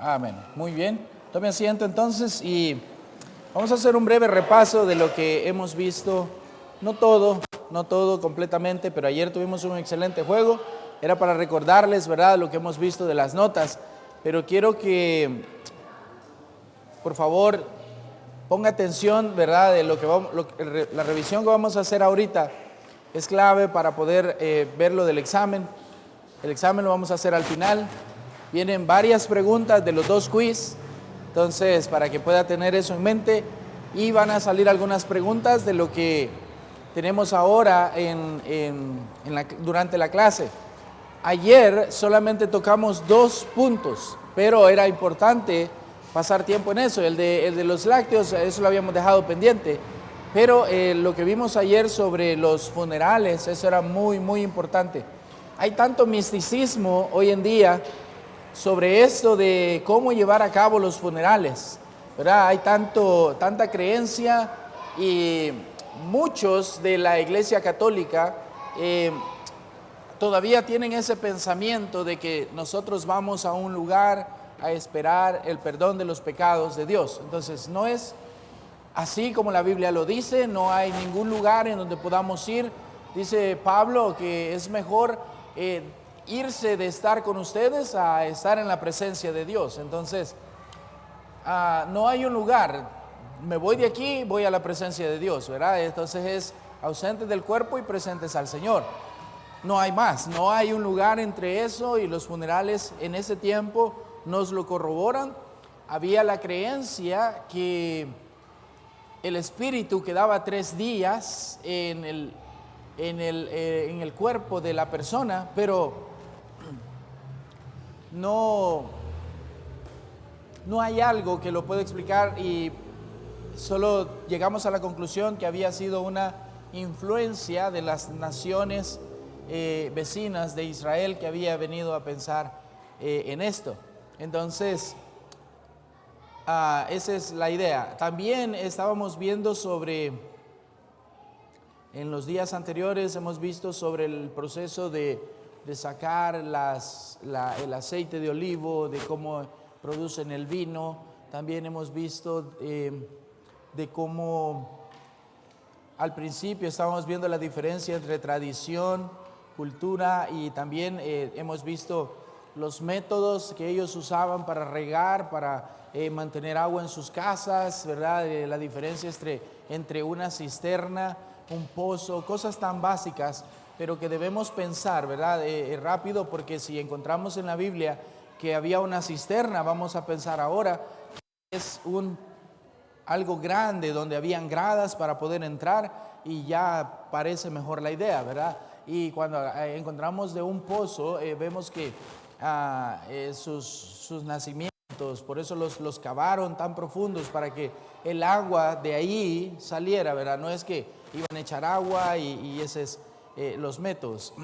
Amén. Muy bien. Tome asiento entonces y vamos a hacer un breve repaso de lo que hemos visto. No todo completamente, pero ayer tuvimos un excelente juego. Era para recordarles, ¿verdad?, lo que hemos visto de las notas. Pero quiero que, por favor, ponga atención, ¿verdad?, de la revisión que vamos a hacer ahorita. Es clave para poder ver lo del examen. El examen lo vamos a hacer al final. Vienen varias preguntas de los dos quiz, entonces para que pueda tener eso en mente, y van a salir algunas preguntas de lo que tenemos ahora durante la clase. Ayer solamente tocamos 2 puntos, pero era importante pasar tiempo en eso. El de los lácteos, eso lo habíamos dejado pendiente, pero lo que vimos ayer sobre los funerales, eso era muy importante. Hay tanto misticismo hoy en día sobre esto de cómo llevar a cabo los funerales, ¿verdad? Hay tanta creencia, y muchos de la Iglesia Católica todavía tienen ese pensamiento de que nosotros vamos a un lugar a esperar el perdón de los pecados de Dios. Entonces no es así como la Biblia lo dice, no hay ningún lugar en donde podamos ir. Dice Pablo que es mejor irse de estar con ustedes a estar en la presencia de Dios. Entonces, no hay un lugar, me voy de aquí, voy a la presencia de Dios, ¿verdad? Entonces es ausentes del cuerpo y presentes al Señor. No hay más, no hay un lugar entre eso, y los funerales en ese tiempo nos lo corroboran. Había la creencia que el espíritu quedaba 3 días en el cuerpo de la persona, pero no hay algo que lo pueda explicar, y solo llegamos a la conclusión que había sido una influencia de las naciones vecinas de Israel que había venido a pensar en esto. Entonces, esa es la idea. También estábamos viendo en los días anteriores hemos visto sobre el proceso de sacar el aceite de olivo, de cómo producen el vino. También hemos visto de cómo al principio estábamos viendo la diferencia entre tradición, cultura, y también hemos visto los métodos que ellos usaban para regar, para mantener agua en sus casas, ¿verdad? La diferencia entre una cisterna, un pozo, cosas tan básicas, pero que debemos pensar, ¿verdad? Rápido, porque si encontramos en la Biblia que había una cisterna, vamos a pensar ahora que es algo grande donde habían gradas para poder entrar, y ya parece mejor la idea, ¿verdad? Y cuando encontramos de un pozo, vemos que sus nacimientos, por eso los cavaron tan profundos, para que el agua de ahí saliera, ¿verdad? No es que iban a echar agua y ese es los métodos.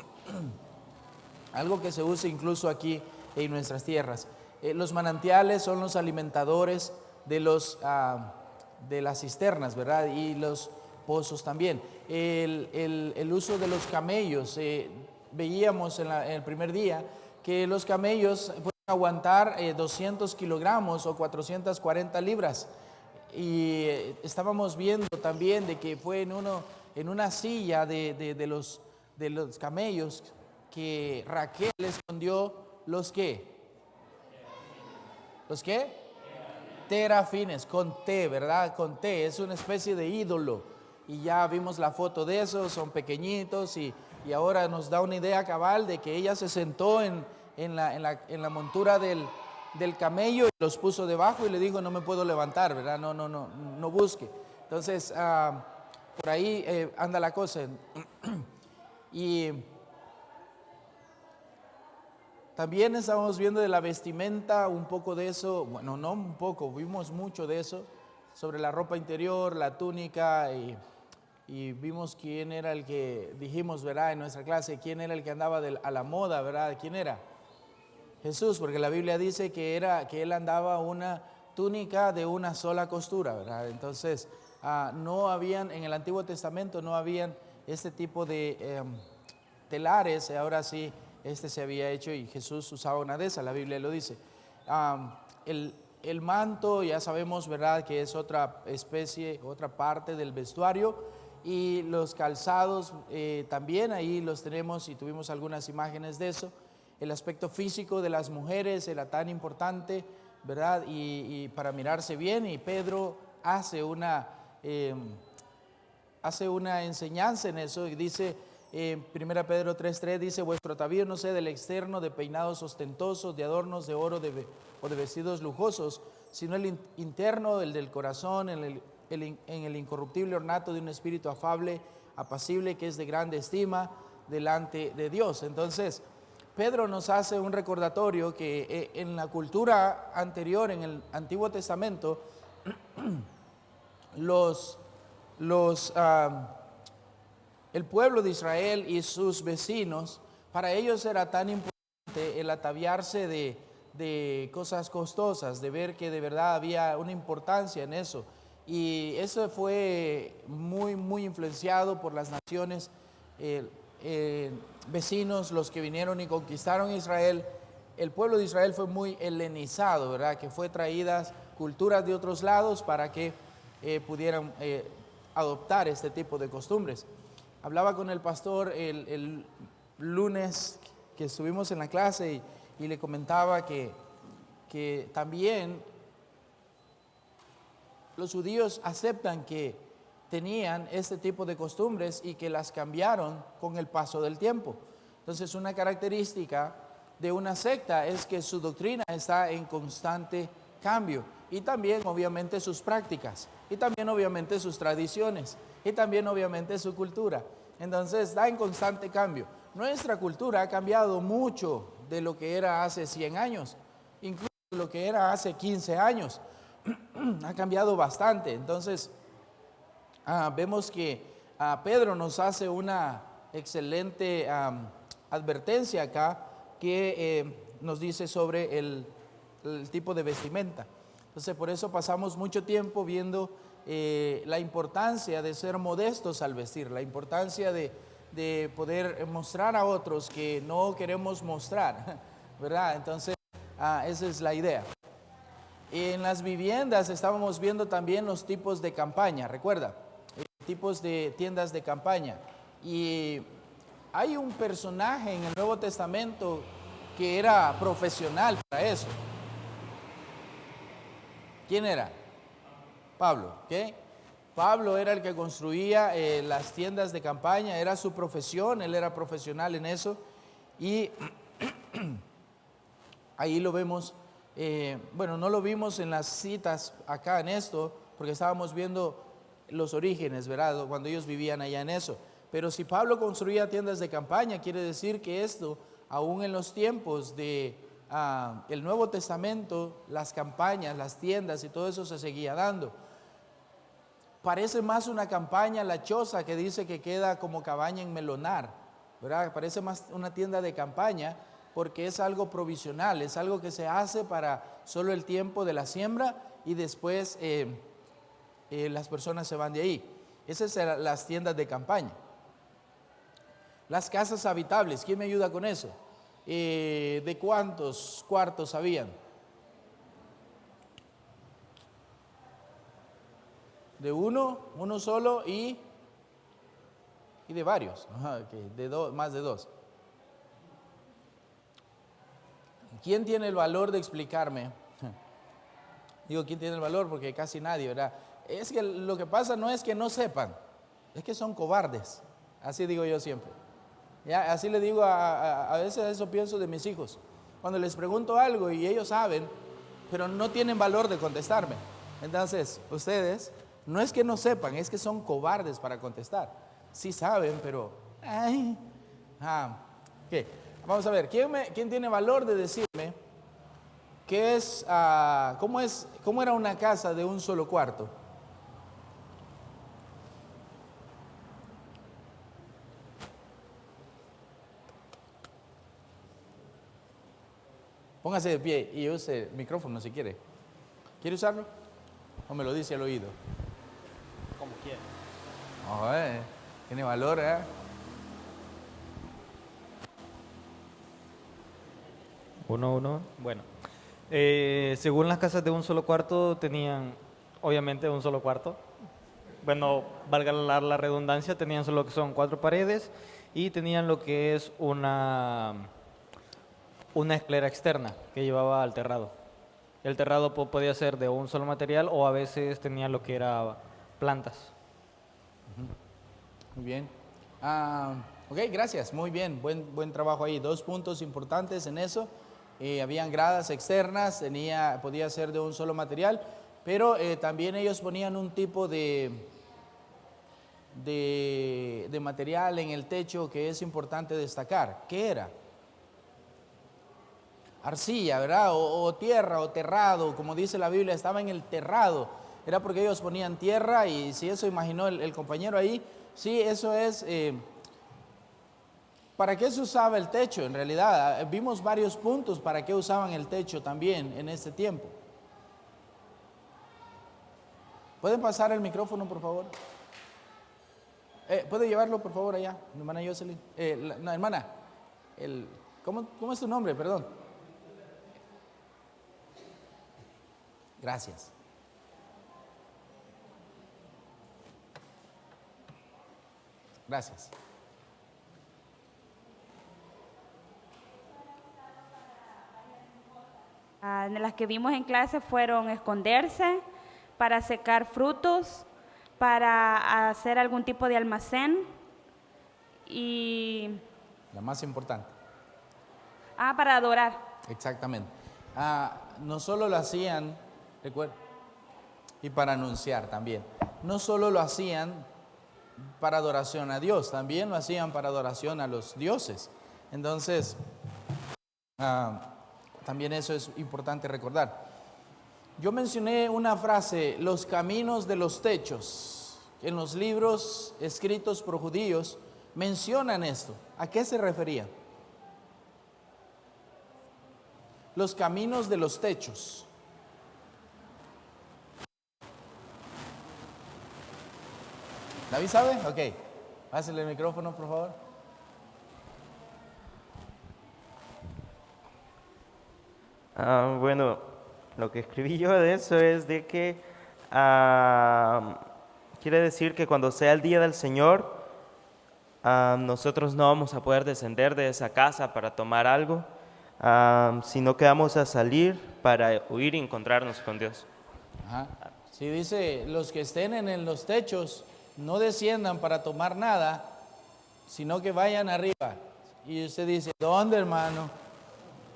Algo que se usa incluso aquí en nuestras tierras. Los manantiales son los alimentadores de las cisternas, ¿verdad? Y los pozos también. El uso de los camellos, veíamos en el primer día que los camellos pueden aguantar 200 kilogramos o 440 libras. Y estábamos viendo también de que fue en una silla de los camellos que Raquel escondió los ¿qué? ¿Los qué? Terafines, con T, ¿verdad? Con T, es una especie de ídolo. Y ya vimos la foto de esos, son pequeñitos, y ahora nos da una idea cabal de que ella se sentó en la montura del camello y los puso debajo y le dijo: no me puedo levantar, ¿verdad? No busque. Entonces, por ahí anda la cosa. Y también estábamos viendo de la vestimenta, un poco de eso, bueno, no un poco, vimos mucho de eso, sobre la ropa interior, la túnica, y vimos quién era el que, dijimos, ¿verdad?, en nuestra clase, quién era el que andaba a la moda, ¿verdad? ¿Quién era? Jesús, porque la Biblia dice que él andaba una túnica de una sola costura, ¿verdad? Entonces, no habían, en el Antiguo Testamento no habían este tipo de telares, ahora sí. Se había hecho, y Jesús usaba una de esas, la Biblia lo dice. el manto, ya sabemos, ¿verdad?, que es otra especie, otra parte del vestuario, y los calzados también ahí los tenemos y tuvimos algunas imágenes de eso. El aspecto físico de las mujeres era tan importante, ¿verdad?, y para mirarse bien, y Pedro hace una enseñanza en eso, y dice, 1 Pedro 3:3 dice: vuestro atavío no sea del externo, de peinados ostentosos, de adornos de oro o de vestidos lujosos, sino el interno, el del corazón, en el incorruptible ornato de un espíritu afable, apacible, que es de grande estima delante de Dios. Entonces, Pedro nos hace un recordatorio que en la cultura anterior, en el Antiguo Testamento, el pueblo de Israel y sus vecinos, para ellos era tan importante el ataviarse de cosas costosas, de ver que de verdad había una importancia en eso. Y eso fue muy, muy influenciado por las naciones vecinos, los que vinieron y conquistaron Israel. El pueblo de Israel fue muy helenizado, ¿verdad?, que fue traídas culturas de otros lados para que pudieran adoptar este tipo de costumbres. Hablaba con el pastor el lunes que estuvimos en la clase y le comentaba que también los judíos aceptan que tenían este tipo de costumbres y que las cambiaron con el paso del tiempo. Entonces, una característica de una secta es que su doctrina está en constante cambio, y también obviamente sus prácticas, y también obviamente sus tradiciones, y también obviamente su cultura. Entonces está en constante cambio. Nuestra cultura ha cambiado mucho de lo que era hace 100 años, incluso lo que era hace 15 años. Ha cambiado bastante. Entonces vemos que Pedro nos hace una excelente advertencia acá, que nos dice sobre el tipo de vestimenta. Entonces, por eso pasamos mucho tiempo viendo la importancia de ser modestos al vestir, la importancia de poder mostrar a otros que no queremos mostrar, ¿verdad? Entonces, esa es la idea. En las viviendas estábamos viendo también los tipos de campaña, recuerda, tipos de tiendas de campaña. Y hay un personaje en el Nuevo Testamento que era profesional para eso. ¿Quién era? Pablo, ¿ok? Pablo era el que construía las tiendas de campaña, era su profesión, él era profesional en eso, y ahí lo vemos. Bueno, no lo vimos en las citas acá en esto, porque estábamos viendo los orígenes, ¿verdad?, cuando ellos vivían allá en eso. Pero si Pablo construía tiendas de campaña, quiere decir que esto, aún en los tiempos de el Nuevo Testamento, las campañas, las tiendas y todo eso se seguía dando. Parece más una campaña la choza, que dice que queda como cabaña en melonar, ¿verdad? Parece más una tienda de campaña, porque es algo provisional, es algo que se hace para solo el tiempo de la siembra, y después las personas se van de ahí. Esas eran las tiendas de campaña. Las casas habitables, ¿quién me ayuda con eso? ¿De cuántos cuartos habían? De uno solo y de varios. Ajá, okay. Más de dos. ¿Quién tiene el valor de explicarme? Digo, ¿quién tiene el valor? Porque casi nadie, ¿verdad? Es que lo que pasa no es que no sepan, es que son cobardes. Así digo yo siempre. ¿Ya? Así le digo a veces, eso pienso de mis hijos. Cuando les pregunto algo y ellos saben, pero no tienen valor de contestarme. Entonces, ustedes, no es que no sepan, es que son cobardes para contestar. Sí saben, pero... ¿Qué? Vamos a ver, ¿quién tiene valor de decirme qué es, cómo era una casa de un solo cuarto? Póngase de pie y use el micrófono si quiere. ¿Quiere usarlo? ¿O me lo dice al oído? Como quiera. Tiene valor, ¿eh? Uno. Bueno, Según las casas de un solo cuarto, tenían obviamente un solo cuarto. Bueno, valga la redundancia, tenían solo que son 4 paredes y tenían lo que es una escalera externa que llevaba al terrado. El terrado podía ser de un solo material o a veces tenía lo que era plantas. Muy bien. Ok, gracias. Muy bien. Buen trabajo ahí. 2 puntos importantes en eso. Habían gradas externas, podía ser de un solo material, pero también ellos ponían un tipo de material en el techo que es importante destacar. ¿Qué era? Arcilla, ¿verdad? O tierra o terrado, como dice la Biblia, estaba en el terrado. Era porque ellos ponían tierra y si eso imaginó el compañero ahí, sí, eso es... ¿Para qué se usaba el techo? En realidad, vimos varios puntos para qué usaban el techo también en este tiempo. ¿Pueden pasar el micrófono, por favor? ¿Puede llevarlo, por favor, allá, hermana Jocelyn? No, hermana, ¿cómo es tu nombre? Perdón. Gracias. Gracias. De las que vimos en clase fueron esconderse, para secar frutos, para hacer algún tipo de almacén y... La más importante. para adorar. Exactamente. No solo lo hacían, recuerda, y para anunciar también. No solo lo hacían para adoración a Dios, también lo hacían para adoración a los dioses. Entonces, también eso es importante recordar. Yo mencioné una frase, los caminos de los techos. En los libros escritos por judíos mencionan esto. ¿A qué se refería? Los caminos de los techos. ¿David sabe? Ok. Pásale el micrófono, por favor. Bueno, lo que escribí yo de eso es de que quiere decir que cuando sea el día del Señor, nosotros no vamos a poder descender de esa casa para tomar algo, sino que vamos a salir para huir y encontrarnos con Dios. Ajá. Sí, dice, los que estén en los techos no desciendan para tomar nada, sino que vayan arriba. Y usted dice, ¿dónde, hermano?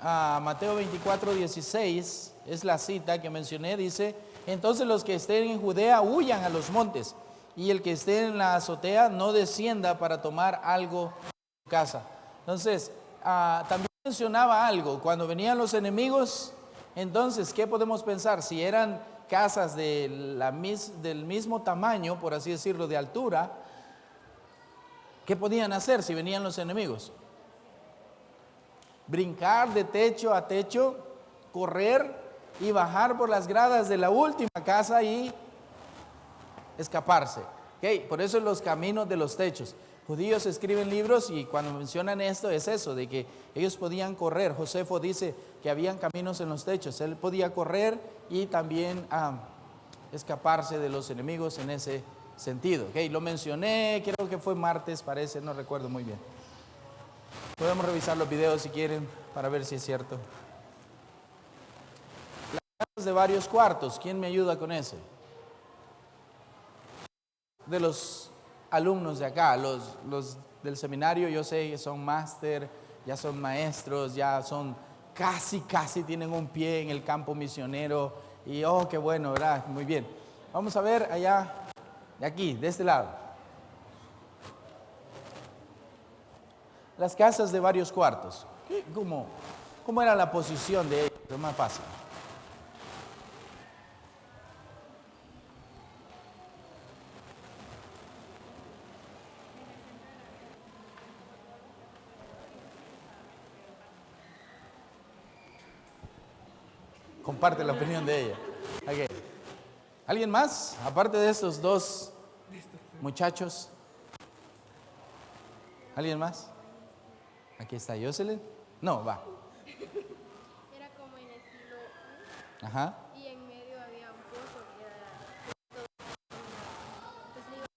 Mateo 24:16 es la cita que mencioné, dice, entonces los que estén en Judea huyan a los montes, y el que esté en la azotea no descienda para tomar algo en su casa. Entonces, también mencionaba algo, cuando venían los enemigos, entonces, ¿qué podemos pensar? Si eran casas del mismo tamaño, por así decirlo, de altura, ¿qué podían hacer si venían los enemigos? Brincar de techo a techo, correr y bajar por las gradas de la última casa y escaparse. Okay, por eso los caminos de los techos. Judíos escriben libros y cuando mencionan esto es eso, de que ellos podían correr. Josefo dice que habían caminos en los techos. Él podía correr y también escaparse de los enemigos en ese sentido. Okay, lo mencioné, creo que fue martes, parece, no recuerdo muy bien. Podemos revisar los videos si quieren para ver si es cierto. Las casas de varios cuartos, ¿quién me ayuda con eso? De los alumnos de acá, los del seminario, yo sé que son máster, ya son maestros, ya son casi tienen un pie en el campo misionero y oh, qué bueno, ¿verdad? Muy bien. Vamos a ver allá, de aquí, de este lado. Las casas de varios cuartos. ¿Cómo era la posición de ellos? Es más fácil. Comparte la opinión de ella. Okay. ¿Alguien más? Aparte de estos dos muchachos. ¿Alguien más? Aquí está Jocelyn. No, va. Era como en estilo Ajá. y en medio había un pozo que era entonces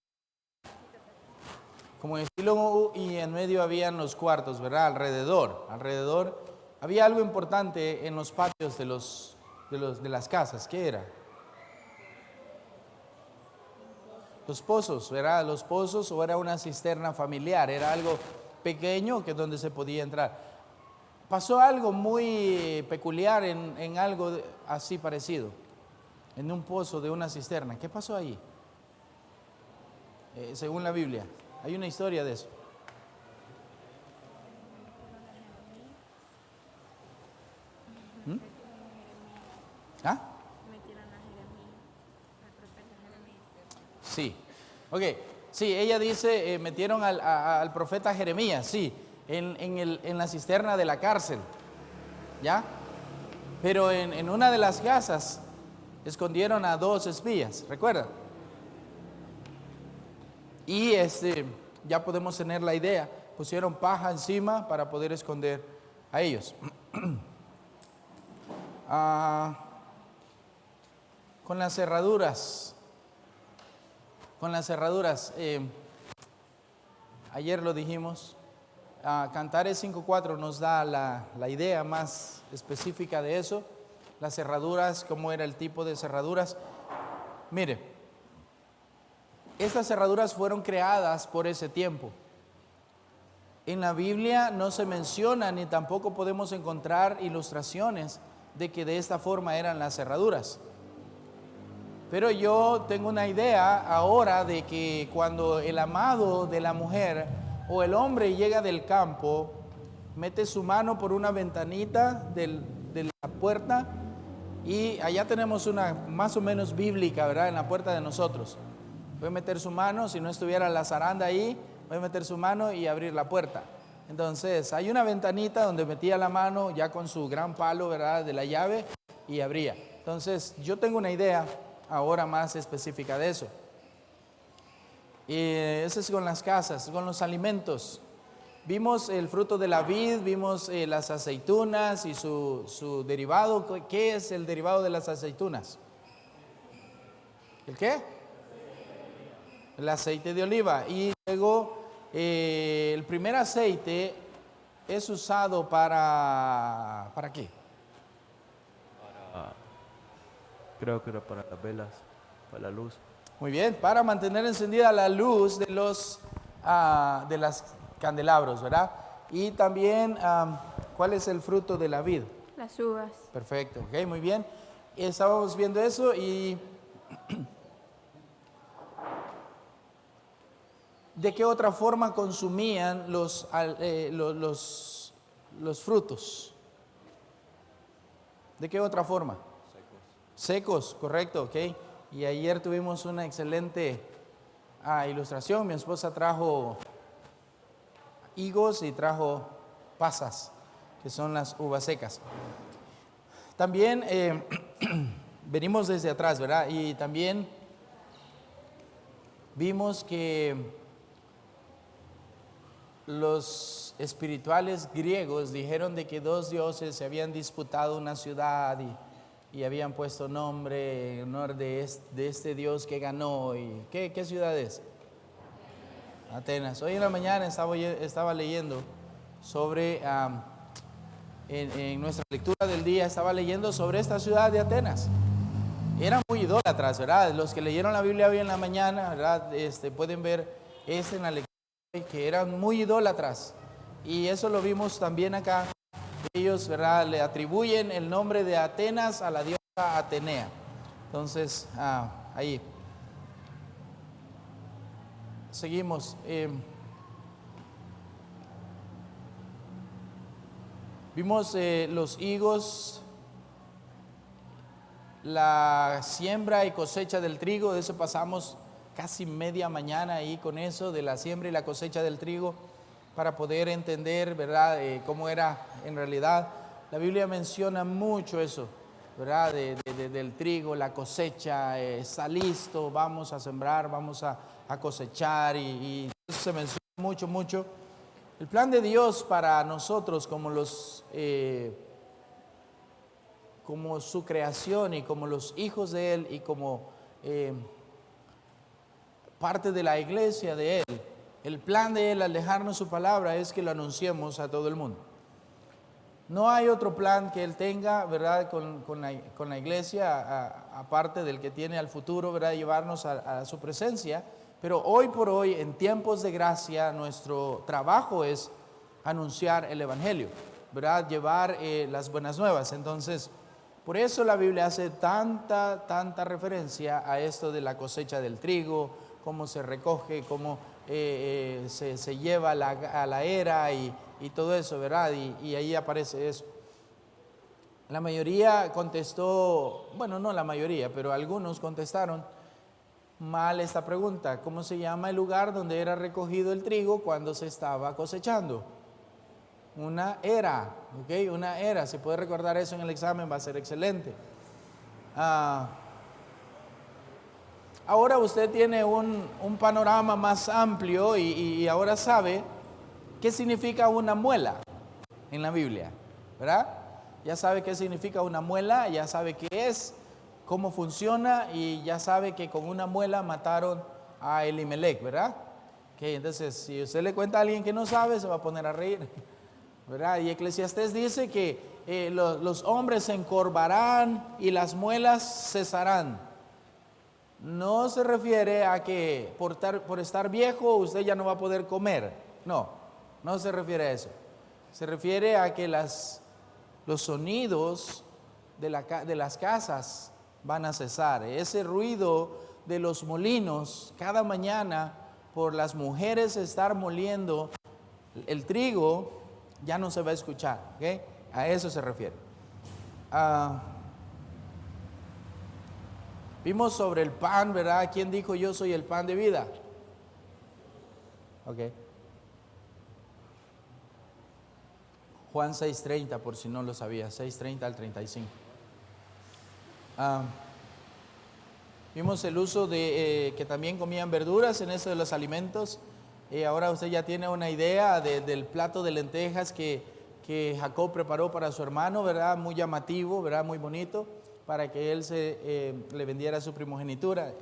Como estilo U, y en medio habían los cuartos, ¿verdad? Alrededor había algo importante en los patios de las casas. ¿Qué era? Los pozos, ¿verdad? Los pozos, o era una cisterna familiar, era algo pequeño que donde se podía entrar. Pasó algo muy peculiar en algo así parecido, en un pozo de una cisterna. ¿Qué pasó ahí? Según la Biblia, hay una historia de eso. ¿Mm? ¿Ah? metieron a Jeremías, al profeta Jeremías. Sí, ok, sí, ella dice, metieron al profeta Jeremías, sí, en la cisterna de la cárcel, ¿ya? Pero en una de las casas escondieron a 2 espías, ¿recuerdan? Y ya podemos tener la idea, pusieron paja encima para poder esconder a ellos. Con las cerraduras, ayer lo dijimos, Cantares 5:4 nos da la idea más específica de eso, las cerraduras, cómo era el tipo de cerraduras. Mire, estas cerraduras fueron creadas por ese tiempo. En la Biblia no se menciona ni tampoco podemos encontrar ilustraciones de que de esta forma eran las cerraduras. Pero yo tengo una idea ahora de que cuando el amado de la mujer o el hombre llega del campo, mete su mano por una ventanita de la puerta y allá tenemos una más o menos bíblica, ¿verdad? En la puerta de nosotros. Puede meter su mano, si no estuviera la zaranda ahí, puede meter su mano y abrir la puerta. Entonces, hay una ventanita donde metía la mano ya con su gran palo, ¿verdad? De la llave y abría. Entonces, yo tengo una idea ahora más específica de eso. Y eso es con las casas, con los alimentos. Vimos el fruto de la vid, vimos las aceitunas y su derivado. ¿Qué es el derivado de las aceitunas? ¿El qué? El aceite de oliva. Y luego el primer aceite es usado ¿para qué? Creo que era para las velas, para la luz. Muy bien, para mantener encendida la luz de las candelabros, ¿verdad? Y también, ¿cuál es el fruto de la vid? Las uvas. Perfecto, ok, muy bien. Estábamos viendo eso y ¿de qué otra forma consumían los frutos? ¿De qué otra forma? Secos, correcto, ok. Y ayer tuvimos una excelente ilustración. Mi esposa trajo higos y trajo pasas, que son las uvas secas. También venimos desde atrás, ¿verdad? Y también vimos que los espirituales griegos dijeron de que 2 dioses se habían disputado una ciudad y habían puesto nombre en honor de este dios que ganó. ¿Y qué ciudad es? Atenas. Hoy en la mañana estaba leyendo sobre, en nuestra lectura del día, estaba leyendo sobre esta ciudad de Atenas. Eran muy idólatras, ¿verdad? Los que leyeron la Biblia hoy en la mañana, ¿verdad? Pueden ver en la lectura que eran muy idólatras. Y eso lo vimos también acá. Ellos, ¿verdad? Le atribuyen el nombre de Atenas a la diosa Atenea. Entonces, ahí. Seguimos. Vimos los higos, la siembra y cosecha del trigo. De eso pasamos casi media mañana ahí con eso, de la siembra y la cosecha del trigo, para poder entender, ¿verdad?, cómo era en realidad. La Biblia menciona mucho eso, ¿verdad?, del trigo, la cosecha, está listo, vamos a sembrar, vamos a cosechar, y eso se menciona mucho. El plan de Dios para nosotros como los como su creación y como los hijos de Él y como parte de la iglesia de Él, el plan de Él al dejarnos su palabra es que lo anunciemos a todo el mundo. No hay otro plan que Él tenga, ¿verdad?, con la iglesia, aparte del que tiene al futuro, ¿verdad?, llevarnos a su presencia. Pero hoy por hoy, en tiempos de gracia, nuestro trabajo es anunciar el Evangelio, ¿verdad?, llevar las buenas nuevas. Entonces, por eso la Biblia hace tanta referencia a esto de la cosecha del trigo, cómo se recoge, cómo se lleva a la era y todo eso, ¿verdad? Y ahí aparece eso. La mayoría contestó, bueno, no la mayoría, pero algunos contestaron mal esta pregunta. ¿Cómo se llama el lugar donde era recogido el trigo cuando se estaba cosechando? Una era, ¿ok? Una era. Si puede recordar eso en el examen va a ser excelente. Ahora usted tiene un panorama más amplio y ahora sabe qué significa una muela en la Biblia, ¿verdad? Ya sabe qué significa una muela, ya sabe qué es, cómo funciona y ya sabe que con una muela mataron a Elimelech, ¿verdad? Okay, entonces, si usted le cuenta a alguien que no sabe, se va a poner a reír, ¿verdad? Y Eclesiastés dice que los hombres se encorvarán y las muelas cesarán. No se refiere a que por estar viejo usted ya no va a poder comer. No se refiere a eso. Se refiere a que los sonidos de las casas van a cesar. Ese ruido de los molinos cada mañana por las mujeres estar moliendo el trigo ya no se va a escuchar. ¿Okay? A eso se refiere. Vimos sobre el pan, ¿verdad? ¿Quién dijo yo soy el pan de vida? Ok. Juan 6:30, por si no lo sabía, 6:30 al 35. Vimos el uso de que también comían verduras en eso de los alimentos. Ahora usted ya tiene una idea del plato de lentejas que Jacob preparó para su hermano, ¿verdad? Muy llamativo, ¿verdad? Muy bonito, para que él le vendiera su primogenitura.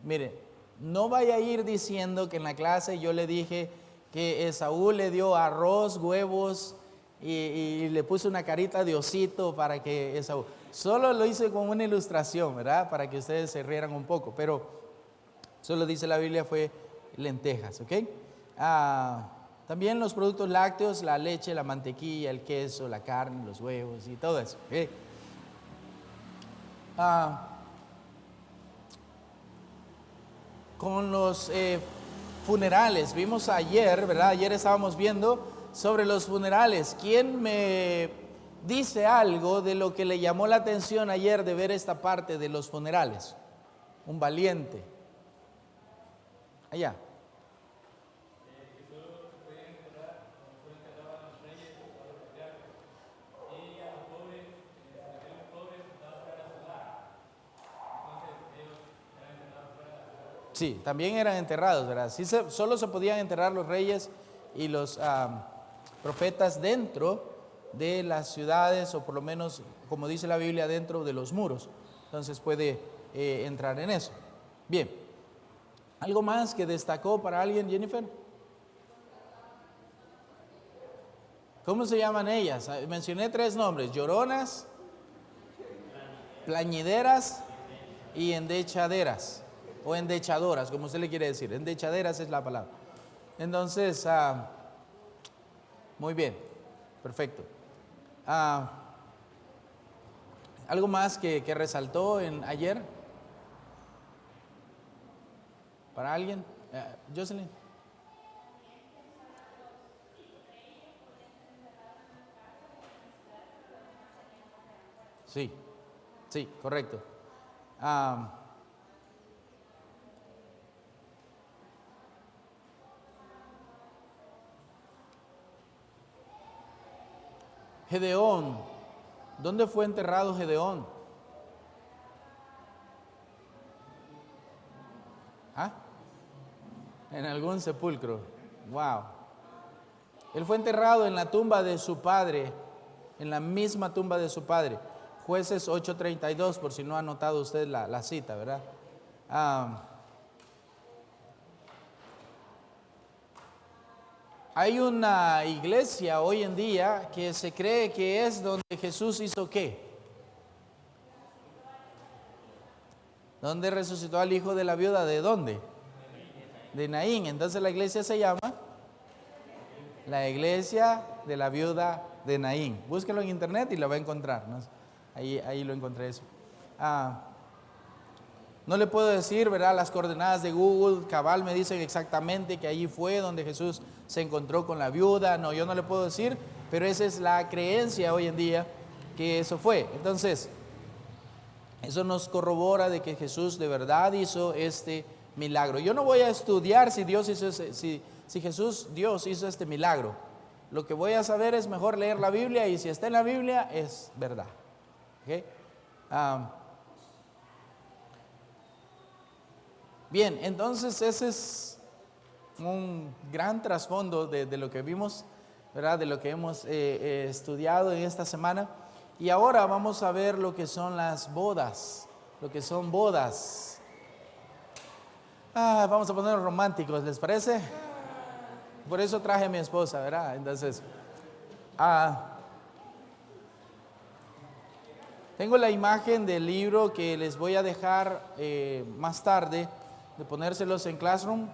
Mire, no vaya a ir diciendo que en la clase yo le dije que Esaú le dio arroz, huevos y le puse una carita de osito para que Esaú. Solo lo hice con una ilustración, ¿verdad? Para que ustedes se rieran un poco, pero solo dice la Biblia fue lentejas, ¿ok? También los productos lácteos, la leche, la mantequilla, el queso, la carne, los huevos y todo eso, ¿ok? Con los funerales, vimos ayer, ¿verdad? Ayer estábamos viendo sobre los funerales. ¿Quién me dice algo de lo que le llamó la atención ayer de ver esta parte de los funerales? Un valiente. Allá. Sí, también eran enterrados, ¿verdad? Sí, solo se podían enterrar los reyes y los profetas dentro de las ciudades, o por lo menos, como dice la Biblia, dentro de los muros. Entonces puede entrar en eso. Bien, ¿algo más que destacó para alguien, Jennifer? ¿Cómo se llaman ellas? Mencioné 3 nombres: lloronas, plañideras y endechaderas. O endechadoras, como usted le quiere decir. Endechaderas es la palabra. Entonces, muy bien, perfecto. ¿Algo más que resaltó ayer? ¿Para alguien? Jocelyn. Sí, correcto. Gedeón, ¿dónde fue enterrado Gedeón? En algún sepulcro. Wow. Él fue enterrado en la tumba de su padre, en la misma tumba de su padre. Jueces 8:32, por si no ha notado usted la cita, ¿verdad? Hay una iglesia hoy en día que se cree que es donde Jesús hizo ¿qué? ¿Dónde resucitó al hijo de la viuda? ¿De dónde? De Naín. Entonces la iglesia se llama la iglesia de la viuda de Naín. Búsquelo en internet y lo va a encontrar, ¿no? Ahí lo encontré eso. No le puedo decir, ¿verdad? Las coordenadas de Google cabal me dicen exactamente que allí fue donde Jesús se encontró con la viuda. No, yo no le puedo decir, pero esa es la creencia hoy en día que eso fue. Entonces, eso nos corrobora de que Jesús de verdad hizo este milagro. Yo no voy a estudiar si Dios hizo Dios hizo este milagro. Lo que voy a saber es mejor leer la Biblia, y si está en la Biblia es verdad. ¿Okay? Bien, entonces ese es un gran trasfondo de lo que vimos, ¿verdad? De lo que hemos estudiado en esta semana. Y ahora vamos a ver lo que son las bodas, lo que son bodas. Vamos a ponernos románticos, ¿les parece? Por eso traje a mi esposa, ¿verdad? Entonces, tengo la imagen del libro que les voy a dejar más tarde, de ponérselos en Classroom.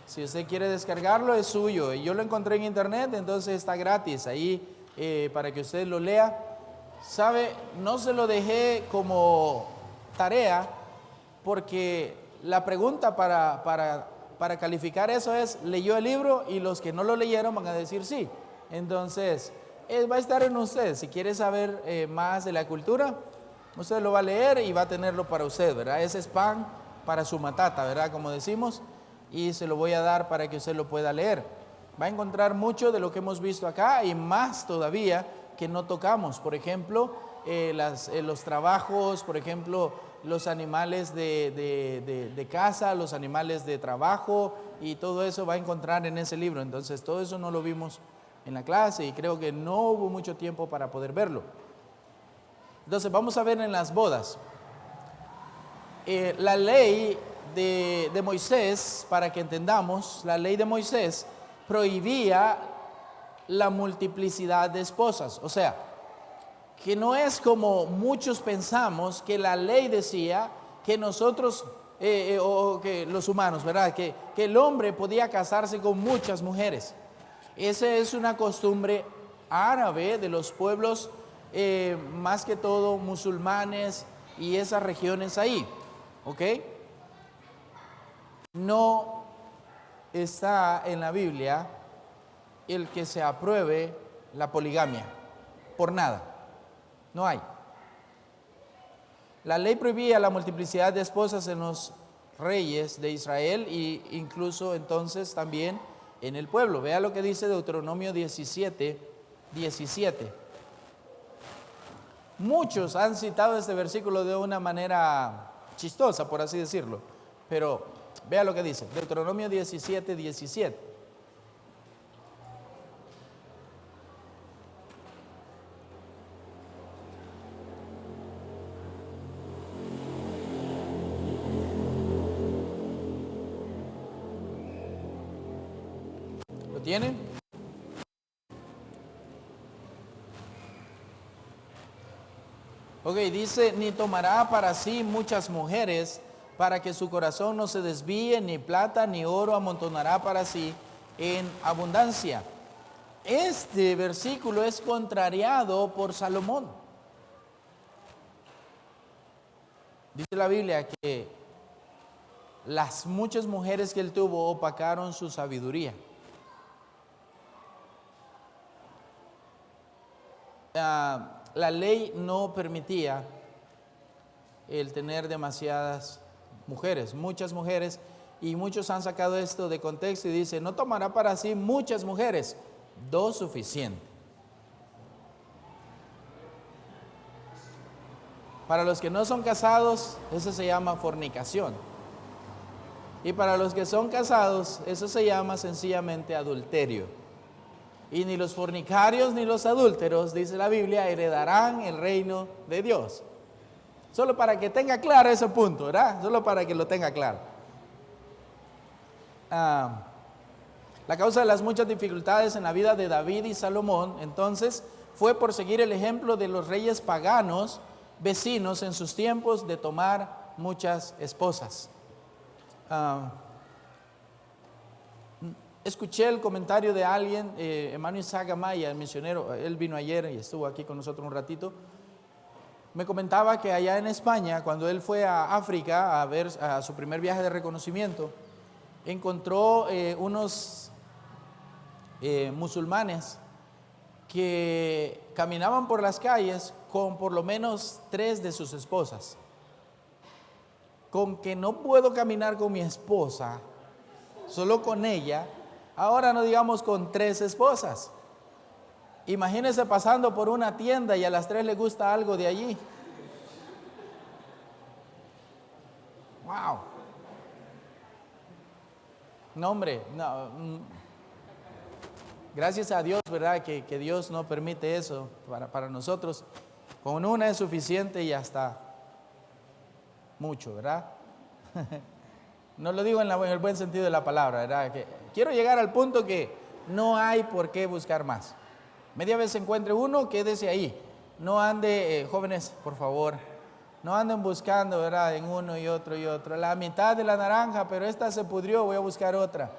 Si usted quiere descargarlo, es suyo. Yo lo encontré en internet, entonces está gratis ahí para que usted lo lea. ¿Sabe? No se lo dejé como tarea porque la pregunta para calificar eso es, ¿leyó el libro? Y los que no lo leyeron van a decir sí. Entonces, va a estar en usted. Si quiere saber más de la cultura, usted lo va a leer y va a tenerlo para usted, ¿verdad? Ese es pan para su matata, ¿verdad? Como decimos, y se lo voy a dar para que usted lo pueda leer. Va a encontrar mucho de lo que hemos visto acá y más todavía que no tocamos. Por ejemplo, los trabajos, por ejemplo, los animales de casa, los animales de trabajo, y todo eso va a encontrar en ese libro. Entonces, todo eso no lo vimos en la clase y creo que no hubo mucho tiempo para poder verlo. Entonces, vamos a ver en las bodas. La ley de Moisés, para que entendamos, la ley de Moisés prohibía la multiplicidad de esposas. O sea, que no es como muchos pensamos, que la ley decía que nosotros, o que los humanos, ¿verdad? Que el hombre podía casarse con muchas mujeres. Esa es una costumbre árabe de los pueblos, más que todo musulmanes y esas regiones ahí. ¿Ok? No está en la Biblia el que se apruebe la poligamia, por nada, no hay. La ley prohibía la multiplicidad de esposas en los reyes de Israel e incluso entonces también en el pueblo. Vea lo que dice Deuteronomio 17:17. Muchos han citado este versículo de una manera chistosa, por así decirlo, pero vea lo que dice Deuteronomio 17:17. ¿Lo tienen? Ok, dice, ni tomará para sí muchas mujeres, para que su corazón no se desvíe, ni plata ni oro amontonará para sí en abundancia. Este versículo es contrariado por Salomón. Dice la Biblia que las muchas mujeres que él tuvo opacaron su sabiduría. La ley no permitía el tener demasiadas mujeres, muchas mujeres, y muchos han sacado esto de contexto y dicen, no tomará para sí muchas mujeres, dos suficiente. Para los que no son casados, eso se llama fornicación. Y para los que son casados, eso se llama sencillamente adulterio. Y ni los fornicarios ni los adúlteros, dice la Biblia, heredarán el reino de Dios. Solo para que tenga claro ese punto, ¿verdad? Solo para que lo tenga claro. La causa de las muchas dificultades en la vida de David y Salomón, entonces, fue por seguir el ejemplo de los reyes paganos vecinos en sus tiempos de tomar muchas esposas. Escuché el comentario de alguien, Emmanuel Sagamaya, el misionero, él vino ayer y estuvo aquí con nosotros un ratito. Me comentaba que allá en España, cuando él fue a África a ver a su primer viaje de reconocimiento, encontró unos musulmanes que caminaban por las calles con por lo menos 3 de sus esposas. Con que no puedo caminar con mi esposa, solo con ella, ahora no digamos con 3 esposas. Imagínense pasando por una tienda y a las 3 les gusta algo de allí. Wow. No, hombre, no. Gracias a Dios, ¿verdad? Que Dios no permite eso para nosotros. Con una es suficiente y hasta mucho, ¿verdad? No lo digo en el buen sentido de la palabra, ¿verdad? Que quiero llegar al punto que no hay por qué buscar más. Media vez se encuentre uno, quédese ahí. No ande, jóvenes, por favor, no anden buscando, ¿verdad? En uno y otro y otro. La mitad de la naranja, pero esta se pudrió, voy a buscar otra.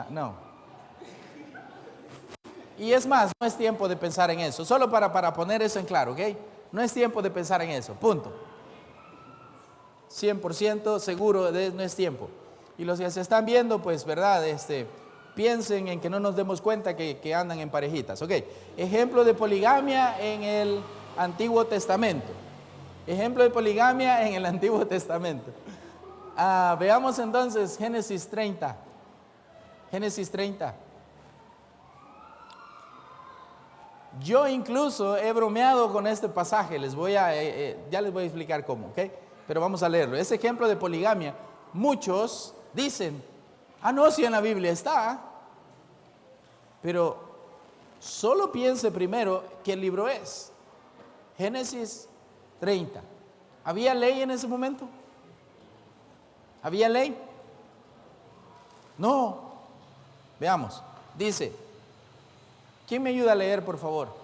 No. Y es más, no es tiempo de pensar en eso. Solo para poner eso en claro, ¿ok? No es tiempo de pensar en eso, punto. 100% seguro no es tiempo. Y los que se están viendo, pues, ¿verdad? Piensen en que no nos demos cuenta que andan en parejitas, ¿ok? Ejemplo de poligamia en el Antiguo Testamento. Ejemplo de poligamia en el Antiguo Testamento. Veamos entonces Génesis 30. Génesis 30. Yo incluso he bromeado con este pasaje, ya les voy a explicar cómo, ¿ok? Pero vamos a leerlo. Ese ejemplo de poligamia, muchos dicen, no, si en la Biblia está, pero solo piense primero qué libro es. Génesis 30. ¿Había ley en ese momento? ¿Había ley? No. Veamos. Dice, ¿quién me ayuda a leer, por favor?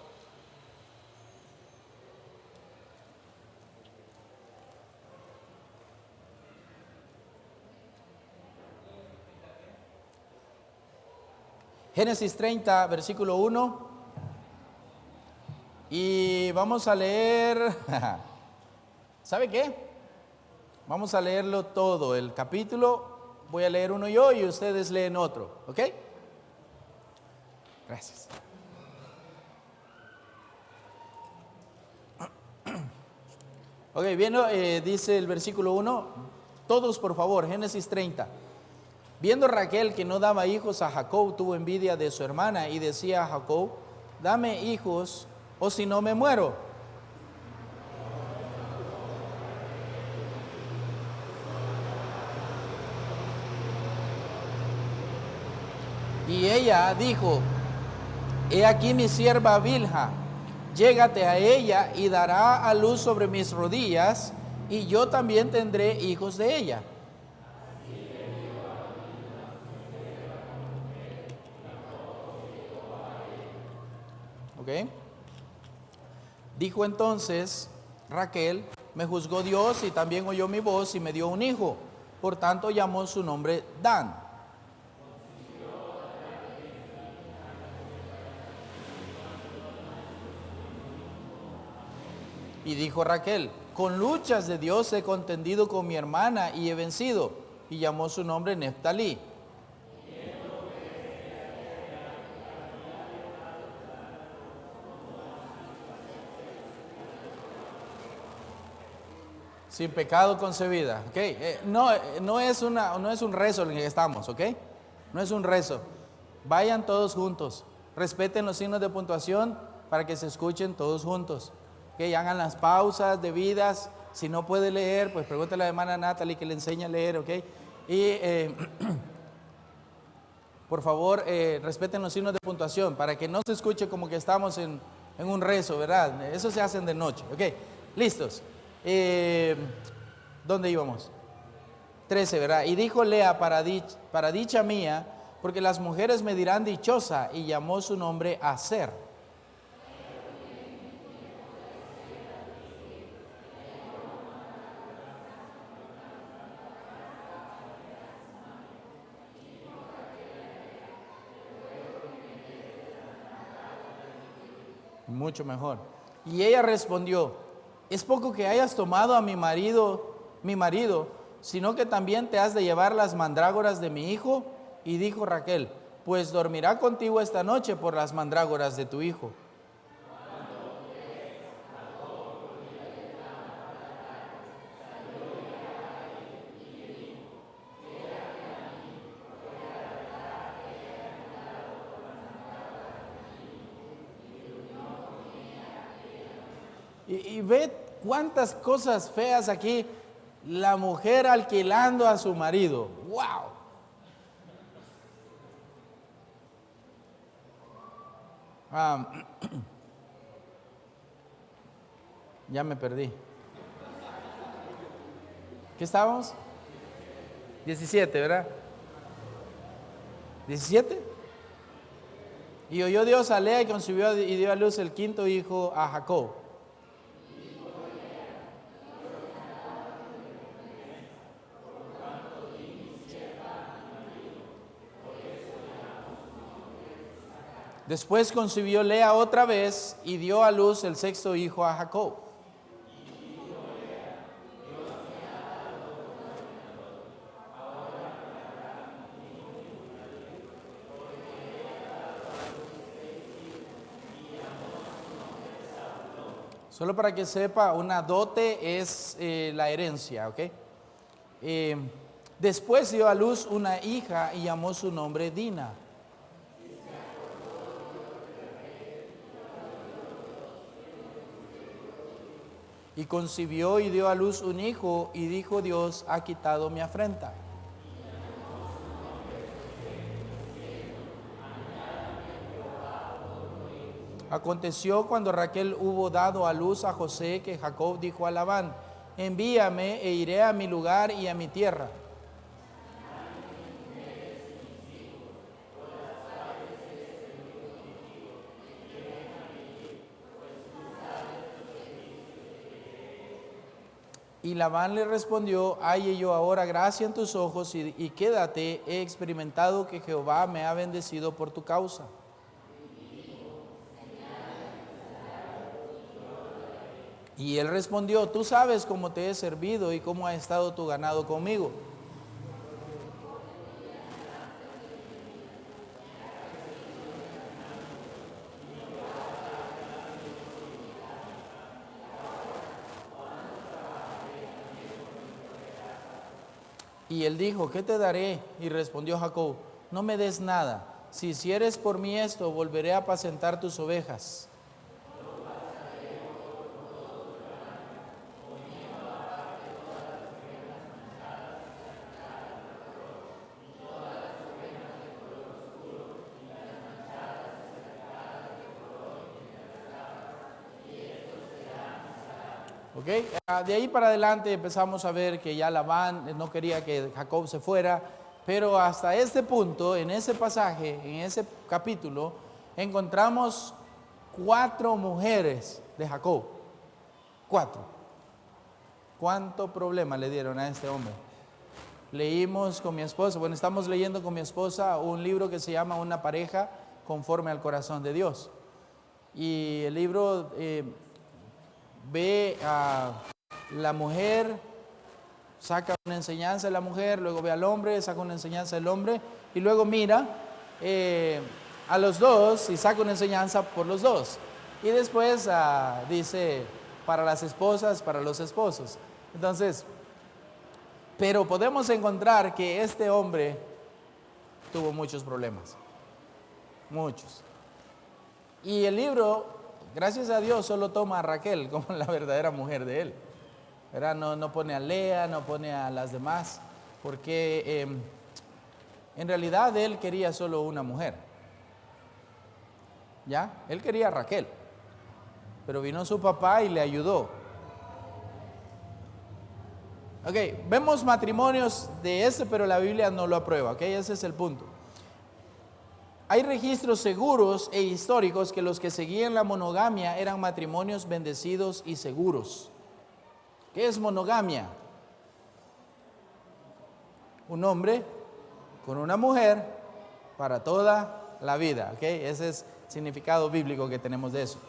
Génesis 30, versículo 1. Y vamos a leer, ¿sabe qué? Vamos a leerlo todo, el capítulo. Voy a leer uno yo y ustedes leen otro, ¿ok? Gracias. Ok, bien, dice el versículo 1. Todos, por favor, Génesis 30. Viendo Raquel que no daba hijos a Jacob, tuvo envidia de su hermana y decía a Jacob, dame hijos o si no me muero. Y ella dijo, he aquí mi sierva Bilha, llégate a ella y dará a luz sobre mis rodillas, y yo también tendré hijos de ella. ¿Ok? Dijo entonces Raquel, me juzgó Dios y también oyó mi voz y me dio un hijo. Por tanto llamó su nombre Dan. Y dijo Raquel, con luchas de Dios he contendido con mi hermana y he vencido. Y llamó su nombre Neftalí. Sin pecado concebida, ¿ok? No es un rezo en el que estamos, ¿ok? No es un rezo. Vayan todos juntos. Respeten los signos de puntuación para que se escuchen todos juntos. ¿Ok? Hagan las pausas debidas. Si no puede leer, pues pregúntale a la hermana Natalie que le enseñe a leer, ¿ok? Y Por favor, respeten los signos de puntuación para que no se escuche como que estamos en un rezo, ¿verdad? Eso se hacen de noche. Ok, listos. ¿Dónde íbamos? 13, ¿verdad? Y dijo Lea, para dicha mía, porque las mujeres me dirán dichosa, y llamó su nombre Aser. Mucho mejor. Y ella respondió, es poco que hayas tomado a mi marido, sino que también te has de llevar las mandrágoras de mi hijo. Y dijo Raquel, pues dormirá contigo esta noche por las mandrágoras de tu hijo. Y ve cuántas cosas feas aquí. La mujer alquilando a su marido. ¡Wow! Ya me perdí. ¿Qué estábamos? 17, ¿verdad? 17. Y oyó Dios a Lea y concibió y dio a luz el quinto hijo a Jacob. Después concibió Lea otra vez y dio a luz el sexto hijo a Jacob. Solo para que sepa, una dote es la herencia, ¿ok? Después dio a luz una hija y llamó su nombre Dina. Y concibió y dio a luz un hijo, y dijo Dios, ha quitado mi afrenta. Aconteció cuando Raquel hubo dado a luz a José, que Jacob dijo a Labán, envíame e iré a mi lugar y a mi tierra. Y Labán le respondió, halle yo ahora gracia en tus ojos y quédate, he experimentado que Jehová me ha bendecido por tu causa. Y él respondió, tú sabes cómo te he servido y cómo ha estado tu ganado conmigo. Y él dijo, ¿qué te daré? Y respondió Jacob, no me des nada. Si hicieres por mí esto, volveré a apacentar tus ovejas. Okay. De ahí para adelante empezamos a ver que ya Labán no quería que Jacob se fuera, pero hasta este punto, en ese pasaje, en ese capítulo, encontramos 4 mujeres de Jacob. 4. ¿Cuánto problema le dieron a este hombre? Leímos con mi esposa, estamos leyendo con mi esposa un libro que se llama Una pareja conforme al corazón de Dios. Y el libro ve a la mujer, saca una enseñanza de la mujer, luego ve al hombre, saca una enseñanza del hombre, y luego mira a los dos y saca una enseñanza por los dos. Y después dice para las esposas, para los esposos. Entonces, pero podemos encontrar que este hombre tuvo muchos problemas, muchos. Y el libro, gracias a Dios, solo toma a Raquel como la verdadera mujer de él, ¿verdad? No pone a Lea, no pone a las demás, porque En realidad él quería solo una mujer. ¿Ya? Él quería a Raquel. Pero vino su papá y le ayudó. Ok, vemos matrimonios de ese, pero la Biblia no lo aprueba. Ok, ese es el punto. Hay registros seguros e históricos que los que seguían la monogamia eran matrimonios bendecidos y seguros. ¿Qué es monogamia? Un hombre con una mujer para toda la vida. ¿Ok? Ese es el significado bíblico que tenemos de eso.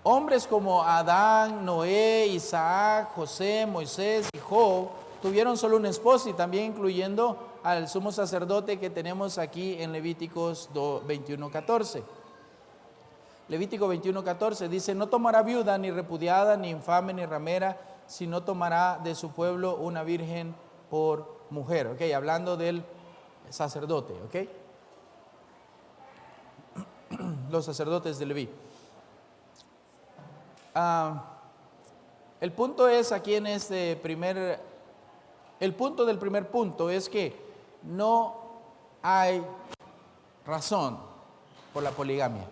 Hombres como Adán, Noé, Isaac, José, Moisés y Job tuvieron solo una esposa, y también incluyendo al sumo sacerdote que tenemos aquí en Levíticos 21:14. Levítico 21:14 dice: no tomará viuda, ni repudiada, ni infame, ni ramera, sino tomará de su pueblo una virgen por mujer. Ok, hablando del sacerdote, ok. Los sacerdotes de Leví. El punto es aquí en el punto del primer punto es que no hay razón por la poligamia.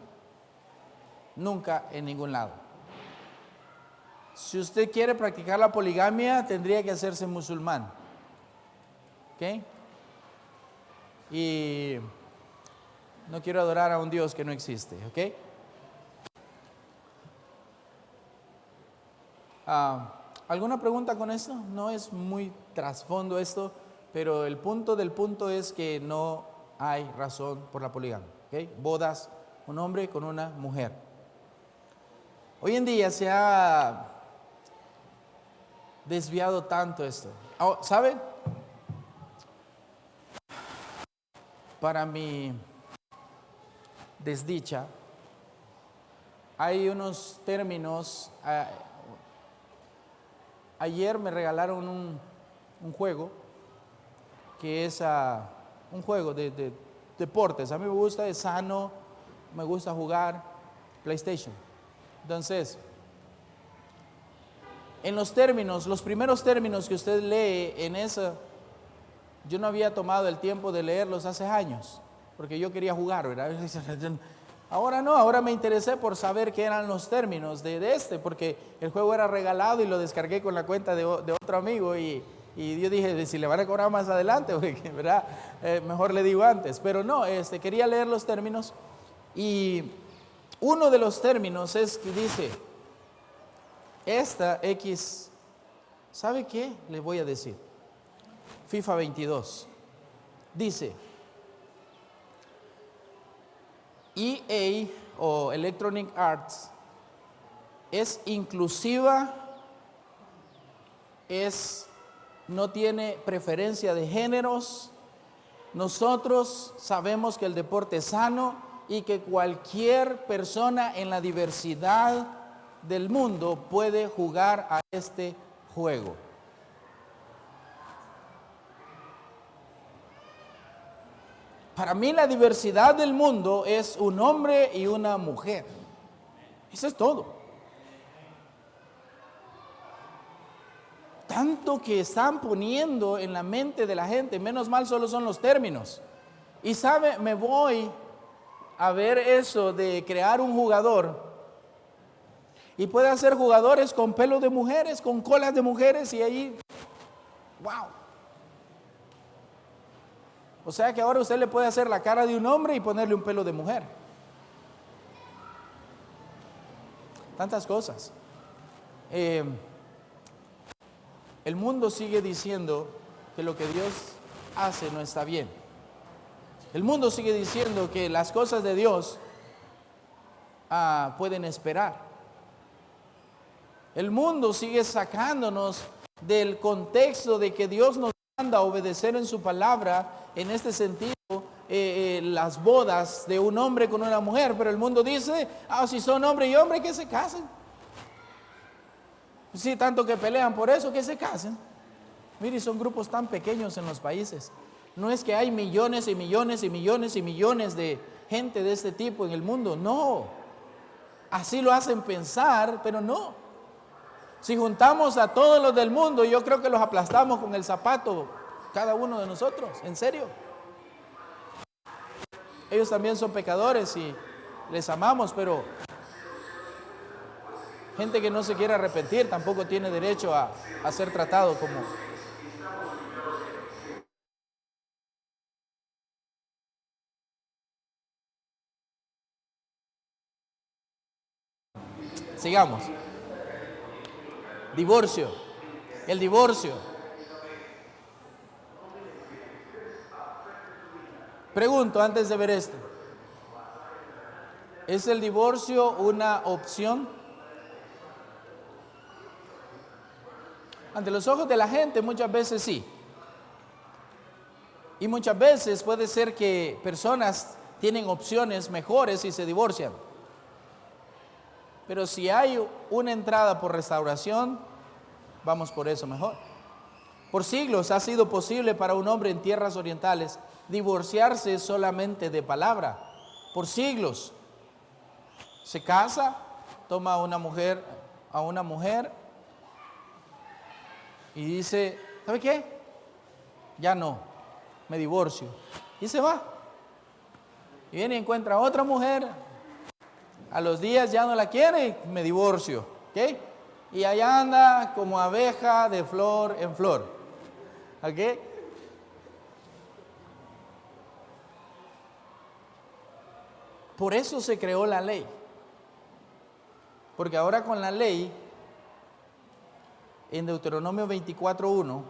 Nunca, en ningún lado. Si usted quiere practicar la poligamia, tendría que hacerse musulmán. ¿Ok? Y no quiero adorar a un Dios que no existe. ¿Ok? ¿Alguna pregunta con esto? No es muy trasfondo esto, pero el punto del punto es que no hay razón por la poligamia. ¿Okay? Bodas, un hombre con una mujer. Hoy en día se ha desviado tanto esto. ¿Sabe? Para mi desdicha, hay unos términos. Ayer me regalaron un juego que es un juego de deportes. A mí me gusta, es sano, me gusta jugar PlayStation. Entonces, en los términos, los primeros términos que usted lee en eso, yo no había tomado el tiempo de leerlos hace años, porque yo quería jugar, ¿verdad? Ahora no, ahora me interesé por saber qué eran los términos de este, porque el juego era regalado y lo descargué con la cuenta de otro amigo y yo dije, si le van a cobrar más adelante, porque, ¿verdad? Mejor le digo antes. Pero no, quería leer los términos y uno de los términos es que dice, esta X, ¿sabe qué? Le voy a decir. FIFA 22 dice: EA o Electronic Arts es inclusiva, no tiene preferencia de géneros. Nosotros sabemos que el deporte es sano y que cualquier persona en la diversidad del mundo puede jugar a este juego. Para mí la diversidad del mundo es un hombre y una mujer. Eso es todo. Tanto que están poniendo en la mente de la gente, menos mal solo son los términos. Y sabe, me voy a ver eso de crear un jugador. Y puede hacer jugadores con pelo de mujeres, con colas de mujeres y ahí, wow. O sea que ahora usted le puede hacer la cara de un hombre y ponerle un pelo de mujer. Tantas cosas. El mundo sigue diciendo que lo que Dios hace no está bien. El mundo sigue diciendo que las cosas de Dios pueden esperar. El mundo sigue sacándonos del contexto de que Dios nos manda a obedecer en su palabra, en este sentido, las bodas de un hombre con una mujer, pero el mundo dice, si son hombre y hombre, que se casen. Sí, tanto que pelean por eso, que se casen. Mire, son grupos tan pequeños en los países. No es que hay millones y millones y millones y millones de gente de este tipo en el mundo, no. Así lo hacen pensar, pero no. Si juntamos a todos los del mundo, yo creo que los aplastamos con el zapato cada uno de nosotros, en serio. Ellos también son pecadores y les amamos, pero gente que no se quiere arrepentir tampoco tiene derecho a ser tratado como... Sigamos. Divorcio. El divorcio. Pregunto antes de ver esto. ¿Es el divorcio una opción? Ante los ojos de la gente muchas veces sí. Y muchas veces puede ser que personas tienen opciones mejores y se divorcian. Pero si hay una entrada por restauración, vamos por eso mejor. Por siglos ha sido posible para un hombre en tierras orientales divorciarse solamente de palabra. Por siglos. Se casa, toma a una mujer y dice, ¿sabe qué? Ya no, me divorcio. Y se va. Y viene y encuentra a otra mujer. A los días ya no la quiere, me divorcio. ¿Ok? Y allá anda como abeja de flor en flor. ¿Ok? Por eso se creó la ley. Porque ahora con la ley, en Deuteronomio 24.1,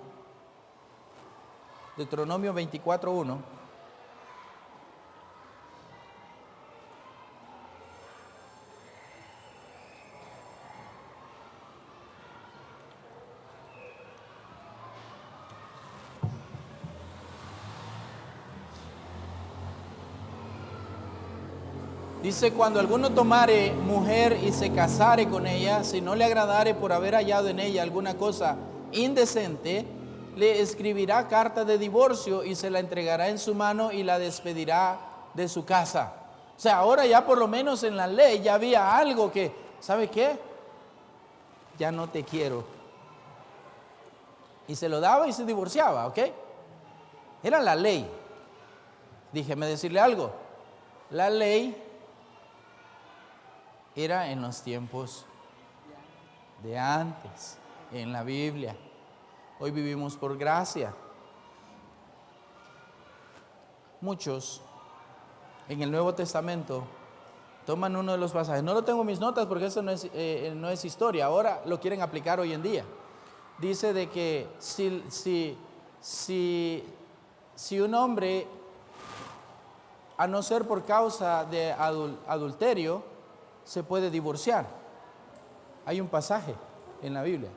dice, cuando alguno tomare mujer y se casare con ella, si no le agradare por haber hallado en ella alguna cosa indecente, le escribirá carta de divorcio y se la entregará en su mano y la despedirá de su casa. O sea, ahora ya por lo menos en la ley ya había algo que, ¿sabe qué? Ya no te quiero. Y se lo daba y se divorciaba, ¿ok? Era la ley. Déjeme decirle algo. La ley era en los tiempos de antes, en la Biblia. Hoy vivimos por gracia. Muchos en el Nuevo Testamento toman uno de los pasajes. No lo tengo en mis notas porque eso no es historia. Ahora lo quieren aplicar hoy en día. Dice de que si un hombre, a no ser por causa de adulterio, se puede divorciar. Hay un pasaje en la Biblia.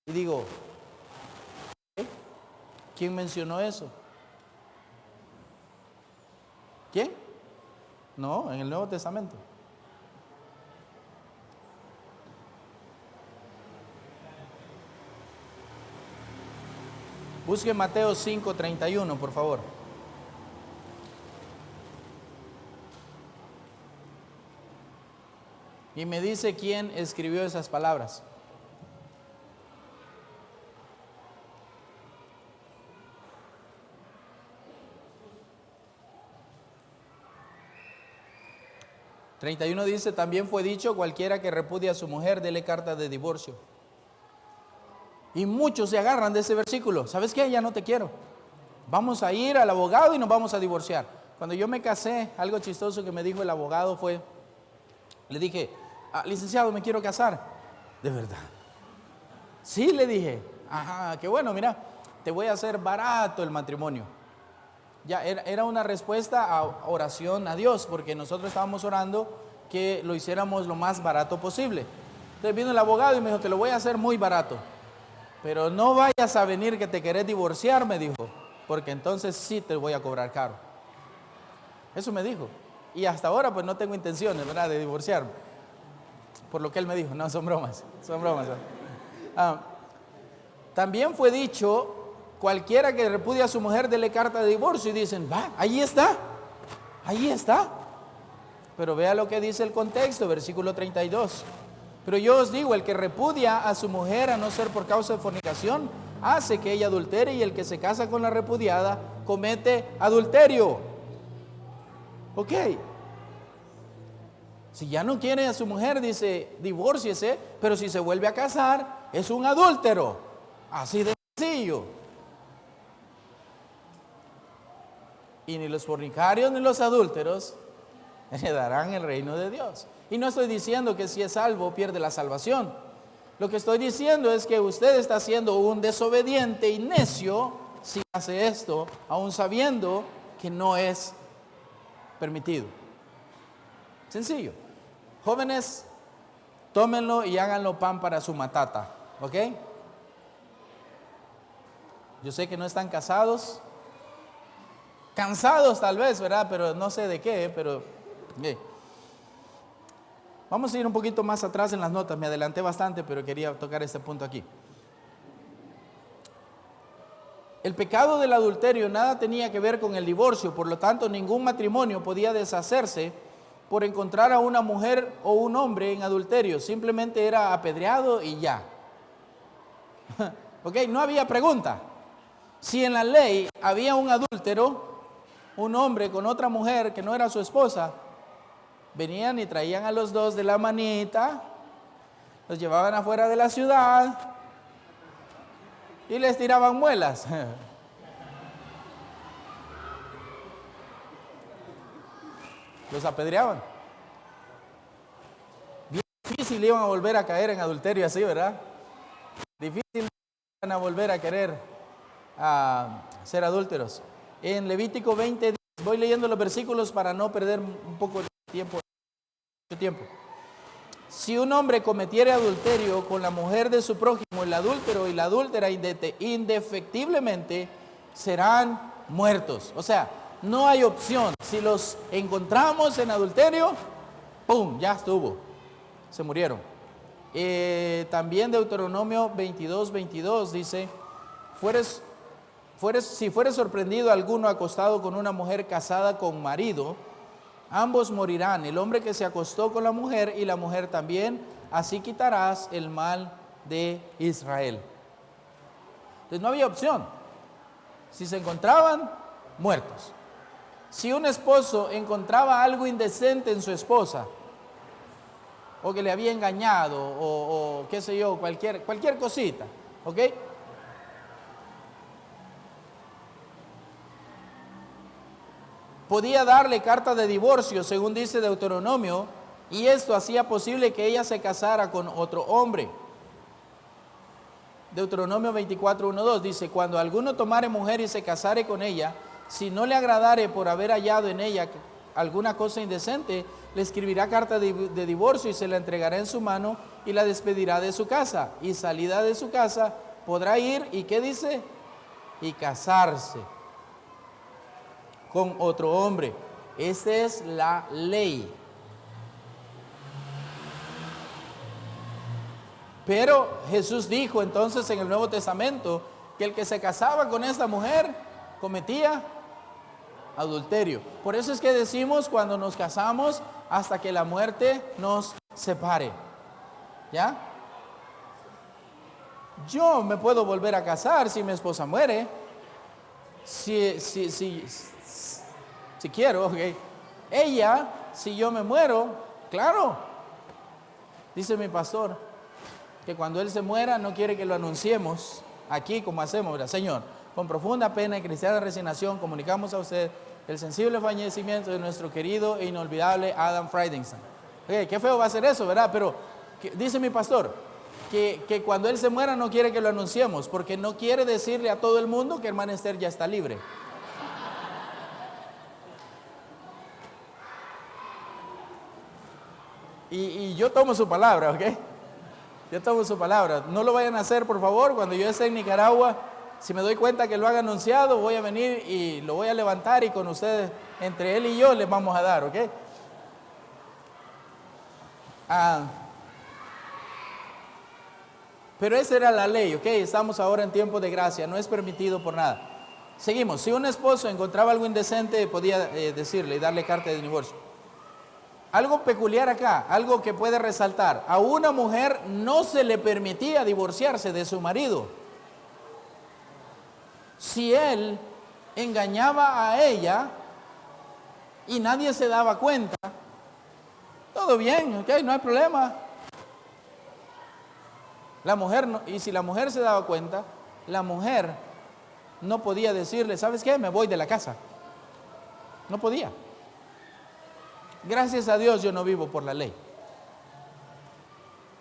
Y digo, ¿quién mencionó eso? ¿Quién? No, en el Nuevo Testamento. Busque Mateo 5:31, por favor. Y me dice quién escribió esas palabras. (31) dice, también fue dicho, cualquiera que repudie a su mujer, dele carta de divorcio. Y muchos se agarran de ese versículo. ¿Sabes qué? Ya no te quiero. Vamos a ir al abogado y nos vamos a divorciar. Cuando yo me casé, algo chistoso que me dijo el abogado fue, le dije, licenciado, me quiero casar. ¿De verdad? Sí, le dije. Ajá, qué bueno, mira, te voy a hacer barato el matrimonio. Ya era una respuesta a oración a Dios, porque nosotros estábamos orando que lo hiciéramos lo más barato posible. Entonces vino el abogado y me dijo, te lo voy a hacer muy barato, pero no vayas a venir que te querés divorciar, me dijo, porque entonces sí te voy a cobrar caro. Eso me dijo. Y hasta ahora pues no tengo intenciones, ¿verdad?, de divorciarme, por lo que él me dijo. No, son bromas, son bromas. También fue dicho, cualquiera que repudie a su mujer, dele carta de divorcio. Y dicen, va, ahí está. Pero vea lo que dice el contexto, versículo 32. Pero yo os digo, el que repudia a su mujer, a no ser por causa de fornicación, hace que ella adultere, y el que se casa con la repudiada comete adulterio. Ok. Si ya no quiere a su mujer, dice, divórciese, pero si se vuelve a casar, es un adúltero. Así de sencillo. Y ni los fornicarios ni los adúlteros heredarán el reino de Dios. Y no estoy diciendo que si es salvo pierde la salvación. Lo que estoy diciendo es que usted está siendo un desobediente y necio si hace esto, aún sabiendo que no es permitido. Sencillo. Jóvenes, tómenlo y háganlo pan para su matata, ¿ok? Yo sé que no están casados, cansados tal vez, ¿verdad? Pero no sé de qué, pero... Vamos a ir un poquito más atrás en las notas, me adelanté bastante, pero quería tocar este punto aquí. El pecado del adulterio nada tenía que ver con el divorcio, por lo tanto ningún matrimonio podía deshacerse por encontrar a una mujer o un hombre en adulterio, simplemente era apedreado y ya. Ok, no había pregunta. Si en la ley había un adúltero, un hombre con otra mujer que no era su esposa, venían y traían a los dos de la manita, los llevaban afuera de la ciudad y les tiraban muelas. Los apedreaban. Bien difícil iban a volver a caer en adulterio así, ¿verdad? Difícil iban a volver a querer ser adúlteros. En Levítico 20, voy leyendo los versículos para no perder un poco de tiempo. Si un hombre cometiere adulterio con la mujer de su prójimo, el adúltero y la adúltera indefectiblemente serán muertos. O sea, no hay opción. Si los encontramos en adulterio, ¡pum!, ya estuvo. Se murieron. También Deuteronomio 22 dice, si fuere sorprendido alguno acostado con una mujer casada con marido, ambos morirán, el hombre que se acostó con la mujer y la mujer también, así quitarás el mal de Israel. Entonces no había opción. Si se encontraban, muertos. Si un esposo encontraba algo indecente en su esposa, o que le había engañado, o qué sé yo, cualquier cosita, ¿ok? Podía darle carta de divorcio, según dice Deuteronomio, y esto hacía posible que ella se casara con otro hombre. Deuteronomio 24:1-2 dice, cuando alguno tomare mujer y se casare con ella, si no le agradare por haber hallado en ella alguna cosa indecente, le escribirá carta de divorcio y se la entregará en su mano y la despedirá de su casa. Y salida de su casa podrá ir, ¿y qué dice? Y casarse con otro hombre. Esta es la ley. Pero Jesús dijo entonces en el Nuevo Testamento que el que se casaba con esta mujer cometía adulterio. Por eso es que decimos cuando nos casamos hasta que la muerte nos separe. ¿Ya? Yo me puedo volver a casar si mi esposa muere. Si quiero, ok. Ella, si yo me muero, claro. Dice mi pastor que cuando él se muera no quiere que lo anunciemos aquí como hacemos, ¿verdad? Señor, con profunda pena y cristiana resignación comunicamos a usted el sensible fallecimiento de nuestro querido e inolvidable Adam Friedenstein. Okay, qué feo va a ser eso, ¿verdad? Pero dice mi pastor que cuando él se muera no quiere que lo anunciemos porque no quiere decirle a todo el mundo que hermana Esther ya está libre. Y yo tomo su palabra, ¿ok? Yo tomo su palabra. No lo vayan a hacer, por favor. Cuando yo esté en Nicaragua, si me doy cuenta que lo han anunciado, voy a venir y lo voy a levantar y con ustedes, entre él y yo, les vamos a dar, ¿ok? Pero esa era la ley, ¿ok? Estamos ahora en tiempo de gracia, no es permitido por nada. Seguimos. Si un esposo encontraba algo indecente, podía decirle y darle carta de divorcio. Algo peculiar acá, algo que puede resaltar. A una mujer no se le permitía divorciarse de su marido. Si él engañaba a ella y nadie se daba cuenta, todo bien, ok, no hay problema. La mujer no, y si la mujer se daba cuenta, la mujer no podía decirle, ¿sabes qué? Me voy de la casa. No podía. Gracias a Dios yo no vivo por la ley.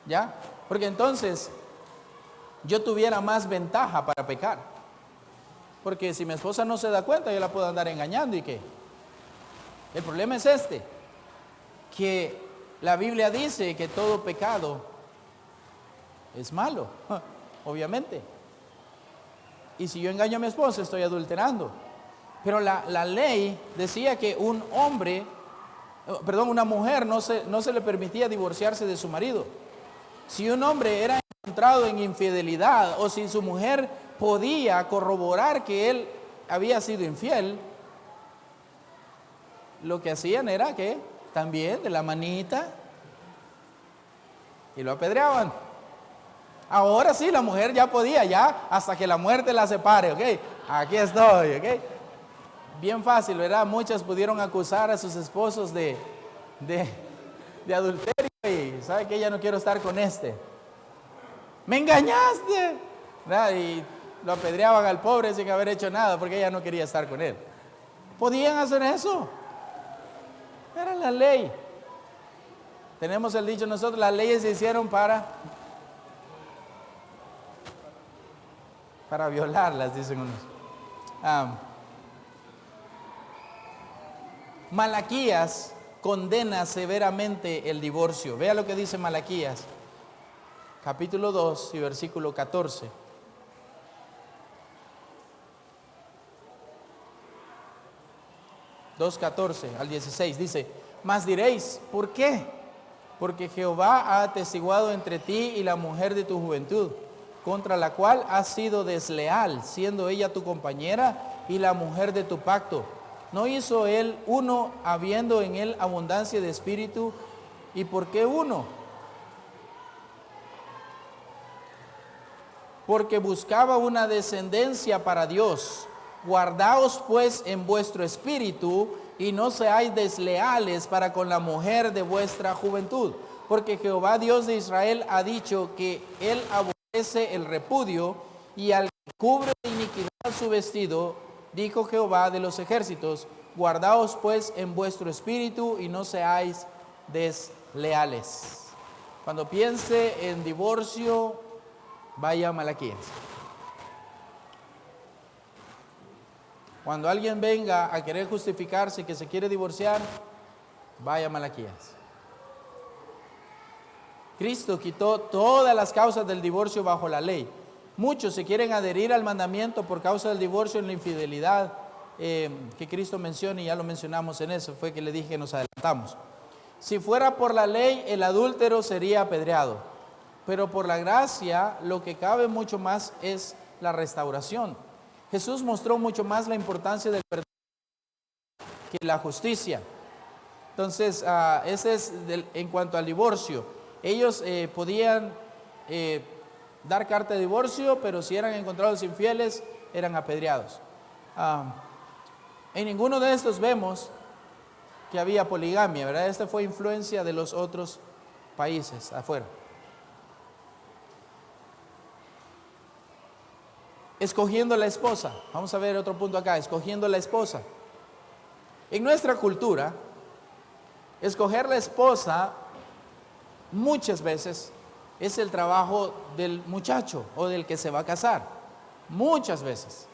¿Ya? Porque entonces yo tuviera más ventaja para pecar. Porque si mi esposa no se da cuenta, yo la puedo andar engañando y qué. El problema es este, que la Biblia dice que todo pecado es malo, obviamente. Y si yo engaño a mi esposa, estoy adulterando. Pero la ley decía que una mujer no se le permitía divorciarse de su marido. Si un hombre era encontrado en infidelidad o si su mujer podía corroborar que él había sido infiel, lo que hacían era que también de la manita y lo apedreaban. Ahora sí, la mujer ya podía, ya hasta que la muerte la separe, ¿ok? Aquí estoy, ¿ok? Bien fácil, ¿verdad? Muchas pudieron acusar a sus esposos de adulterio y ¿sabe qué? Ya no quiero estar con este. ¡Me engañaste! ¿Verdad? Y lo apedreaban al pobre sin haber hecho nada porque ella no quería estar con él. ¿Podían hacer eso? Era la ley. Tenemos el dicho nosotros, las leyes se hicieron para violarlas, dicen unos. Malaquías condena severamente el divorcio. Vea lo que dice Malaquías, capítulo 2 y versículo 14. al 16 dice: mas diréis, ¿por qué? Porque Jehová ha atestiguado entre ti y la mujer de tu juventud, contra la cual has sido desleal, siendo ella tu compañera y la mujer de tu pacto. ¿No hizo él uno, habiendo en él abundancia de espíritu? ¿Y por qué uno? Porque buscaba una descendencia para Dios. Guardaos pues en vuestro espíritu y no seáis desleales para con la mujer de vuestra juventud. Porque Jehová Dios de Israel ha dicho que él aborrece el repudio y al que cubre de iniquidad su vestido, dijo Jehová de los ejércitos, guardaos pues en vuestro espíritu y no seáis desleales. Cuando piense en divorcio, vaya a Malaquías. Cuando alguien venga a querer justificarse que se quiere divorciar, vaya a Malaquías. Cristo quitó todas las causas del divorcio bajo la ley. Muchos se quieren adherir al mandamiento por causa del divorcio en la infidelidad que Cristo menciona, y ya lo mencionamos en eso, fue que le dije que nos adelantamos. Si fuera por la ley, el adúltero sería apedreado, pero por la gracia lo que cabe mucho más es la restauración. Jesús mostró mucho más la importancia del perdón que la justicia. Entonces, ese es en cuanto al divorcio. Ellos podían dar carta de divorcio, pero si eran encontrados infieles, eran apedreados. En ninguno de estos vemos que había poligamia, ¿verdad? Esta fue influencia de los otros países afuera. Escogiendo la esposa. Vamos a ver otro punto acá, escogiendo la esposa. En nuestra cultura, escoger la esposa muchas veces es el trabajo del muchacho o del que se va a casar. Muchas veces.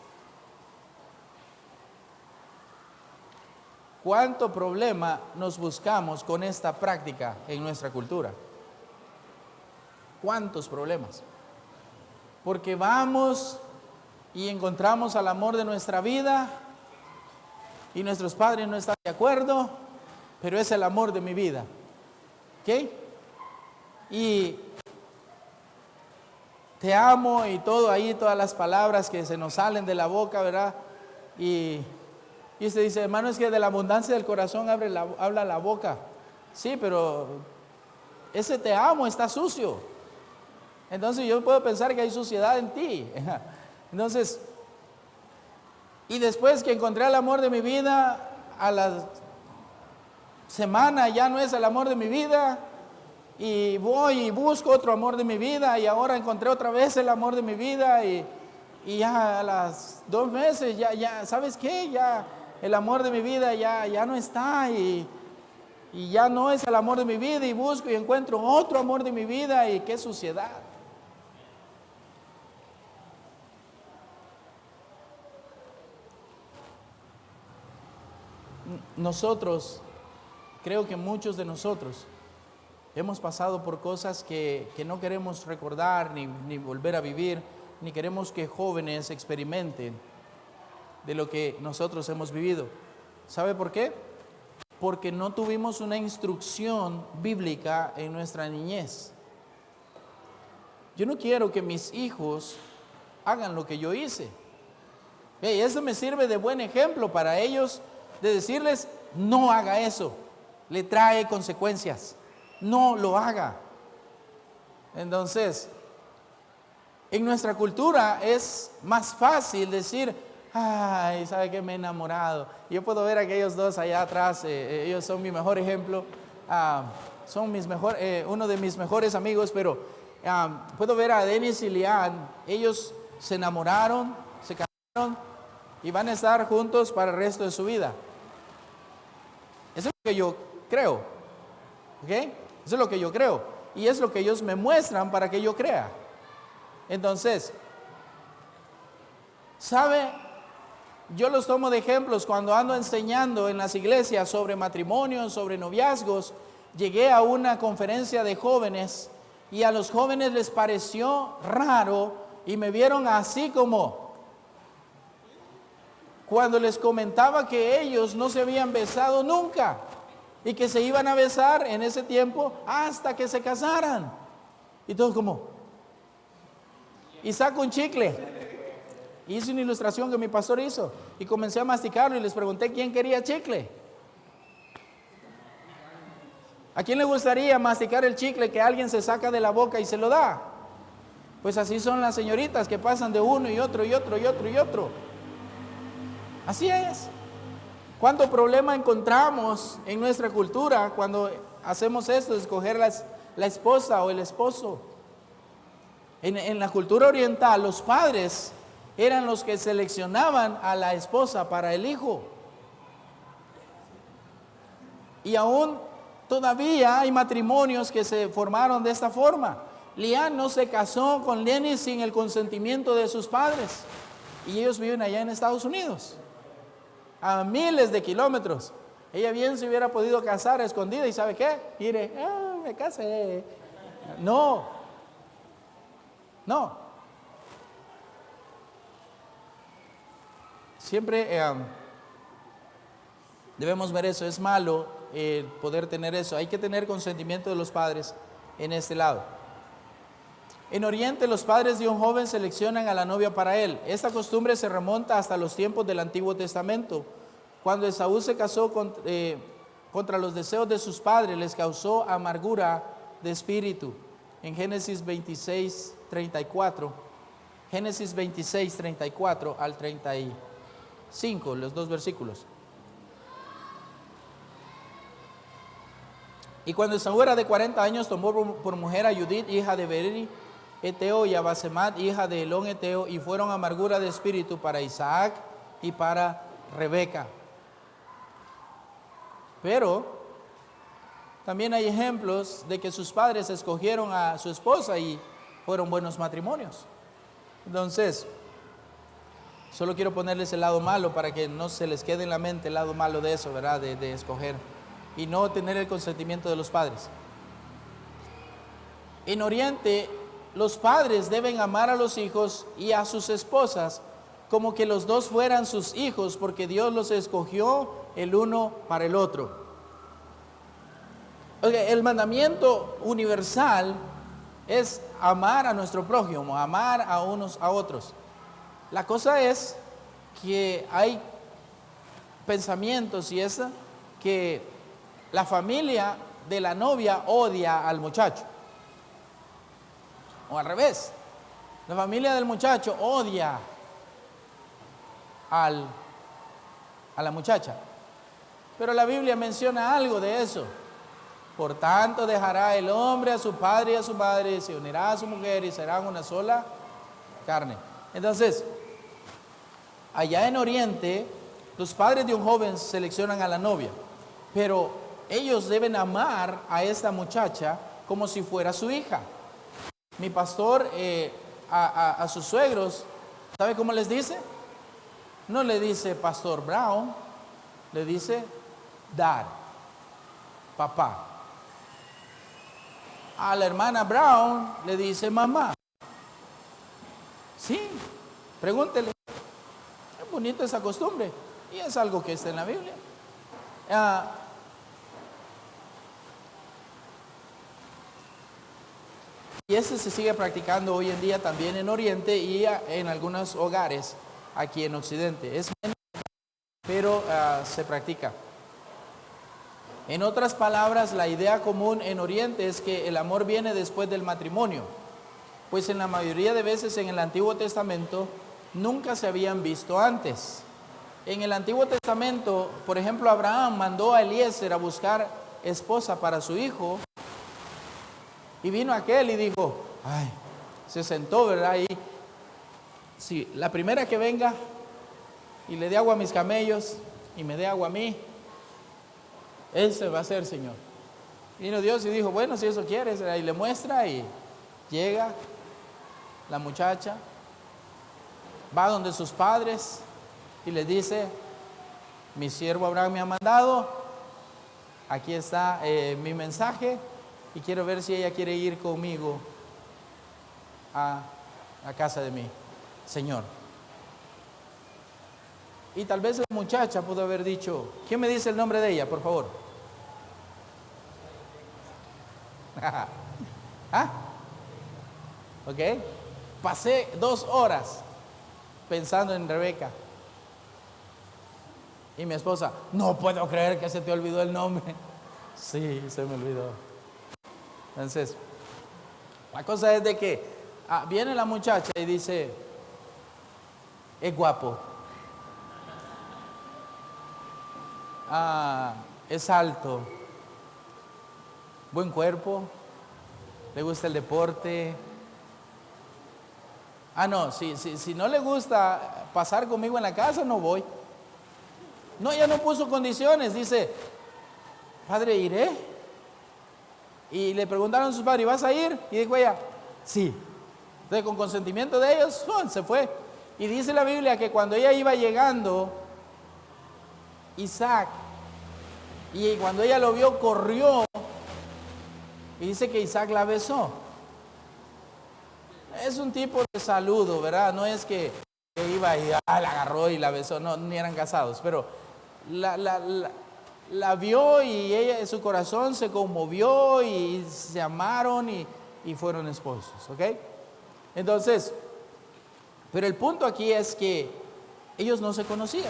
¿Cuánto problema nos buscamos con esta práctica en nuestra cultura? ¿Cuántos problemas? Porque vamos y encontramos al amor de nuestra vida y nuestros padres no están de acuerdo, pero es el amor de mi vida. ¿Ok? Y te amo y todo ahí, todas las palabras que se nos salen de la boca, ¿verdad? Y usted dice, hermano, es que de la abundancia del corazón habla la boca. Sí, pero ese te amo está sucio. Entonces yo puedo pensar que hay suciedad en ti. Entonces, Y después que encontré el amor de mi vida, a la semana ya no es el amor de mi vida. Y voy y busco otro amor de mi vida y ahora encontré otra vez el amor de mi vida y ya a las 2 meses, ya, ¿sabes qué? Ya el amor de mi vida ya no está y ya no es el amor de mi vida y busco y encuentro otro amor de mi vida y qué suciedad. Nosotros, creo que muchos de nosotros hemos pasado por cosas que no queremos recordar ni volver a vivir, ni queremos que jóvenes experimenten de lo que nosotros hemos vivido. ¿Sabe por qué? Porque no tuvimos una instrucción bíblica en nuestra niñez. Yo no quiero que mis hijos hagan lo que yo hice. Eso me sirve de buen ejemplo para ellos, de decirles, no haga eso, le trae consecuencias. No lo haga. Entonces, en nuestra cultura es más fácil decir, ay, ¿sabe qué? Me he enamorado. Yo puedo ver a aquellos dos allá atrás, ellos son mi mejor ejemplo, son uno de mis mejores amigos, pero puedo ver a Denis y Lian, ellos se enamoraron, se casaron y van a estar juntos para el resto de su vida. Eso es lo que yo creo, ¿ok? Eso es lo que yo creo. Y es lo que ellos me muestran para que yo crea. Entonces, ¿sabe? Yo los tomo de ejemplos cuando ando enseñando en las iglesias sobre matrimonios, sobre noviazgos. Llegué a una conferencia de jóvenes y a los jóvenes les pareció raro y me vieron así como cuando les comentaba que ellos no se habían besado nunca y que se iban a besar en ese tiempo hasta que se casaran. Y todos como, y saco un chicle. Hice una ilustración que mi pastor hizo y comencé a masticarlo y les pregunté quién quería chicle. ¿A quién le gustaría masticar el chicle que alguien se saca de la boca y se lo da? Pues así son las señoritas que pasan de uno y otro y otro y otro y otro. Así es. ¿Cuánto problema encontramos en nuestra cultura cuando hacemos esto, de escoger la esposa o el esposo? En la cultura oriental, los padres eran los que seleccionaban a la esposa para el hijo. Y aún todavía hay matrimonios que se formaron de esta forma. Lian no se casó con Lenny sin el consentimiento de sus padres. Y ellos viven allá en Estados Unidos, a miles de kilómetros. Ella bien se hubiera podido casar a escondida y ¿sabe qué? Mire, me casé. No. Siempre debemos ver eso. Es malo poder tener eso. Hay que tener consentimiento de los padres en este lado. En Oriente, los padres de un joven seleccionan a la novia para él. Esta costumbre se remonta hasta los tiempos del Antiguo Testamento. Cuando Esaú se casó contra los deseos de sus padres, les causó amargura de espíritu. En Génesis 26, 34. Génesis 26, 34 al 35, los dos versículos. Y cuando Esaú era de 40 años, tomó por mujer a Judith, hija de Beeri, Eteo, y a Basemat, hija de Elón, Eteo, y fueron amargura de espíritu para Isaac y para Rebeca. Pero también hay ejemplos de que sus padres escogieron a su esposa y fueron buenos matrimonios. Entonces, solo quiero ponerles el lado malo para que no se les quede en la mente el lado malo de eso, ¿verdad? De escoger y no tener el consentimiento de los padres. En Oriente, los padres deben amar a los hijos y a sus esposas como que los dos fueran sus hijos, porque Dios los escogió el uno para el otro. El mandamiento universal es amar a nuestro prójimo, amar a unos a otros. La cosa es que hay pensamientos y eso, que la familia de la novia odia al muchacho. O al revés, la familia del muchacho odia a la muchacha. Pero la Biblia menciona algo de eso. Por tanto dejará el hombre a su padre y a su madre, se unirá a su mujer y serán una sola carne. Entonces, allá en Oriente, los padres de un joven seleccionan a la novia, pero ellos deben amar a esta muchacha como si fuera su hija. Mi pastor a sus suegros, ¿sabe cómo les dice? No le dice Pastor Brown, le dice Dad, papá. A la hermana Brown le dice mamá. Sí, pregúntele. Es bonita esa costumbre y es algo que está en la Biblia. Y ese se sigue practicando hoy en día también en Oriente y en algunos hogares aquí en Occidente. Es menos, pero se practica. En otras palabras, la idea común en Oriente es que el amor viene después del matrimonio, pues en la mayoría de veces en el Antiguo Testamento nunca se habían visto antes. En el Antiguo Testamento, por ejemplo, Abraham mandó a Eliezer a buscar esposa para su hijo, y vino aquel y dijo, ay, se sentó, ¿verdad? Y sí, la primera que venga y le dé agua a mis camellos y me dé agua a mí, ese va a ser, Señor. Vino Dios y dijo, bueno, si eso quieres, y le muestra y llega la muchacha, va donde sus padres y les dice, mi siervo Abraham me ha mandado, aquí está mi mensaje y quiero ver si ella quiere ir conmigo a la casa de mi Señor. Y tal vez la muchacha pudo haber dicho, ¿quién me dice el nombre de ella, por favor? ¿Ah? ¿Ok? Pasé 2 horas pensando en Rebeca. Y mi esposa, no puedo creer que se te olvidó el nombre. Sí, se me olvidó. Entonces, la cosa es de que viene la muchacha y dice, es guapo. Es alto, buen cuerpo, le gusta el deporte. No, si no le gusta pasar conmigo en la casa, no voy. No, ella no puso condiciones, dice, padre, iré. Y le preguntaron a sus padres, ¿vas a ir? Y dijo ella, sí. Entonces, con consentimiento de ellos, se fue. Y dice la Biblia que cuando ella iba llegando, Isaac, y cuando ella lo vio, corrió, y dice que Isaac la besó. Es un tipo de saludo, ¿verdad? No es que iba y la agarró y la besó, no, ni eran casados, pero la vio y ella, su corazón se conmovió y se amaron y fueron esposos, ¿ok? Entonces, pero el punto aquí es que ellos no se conocían.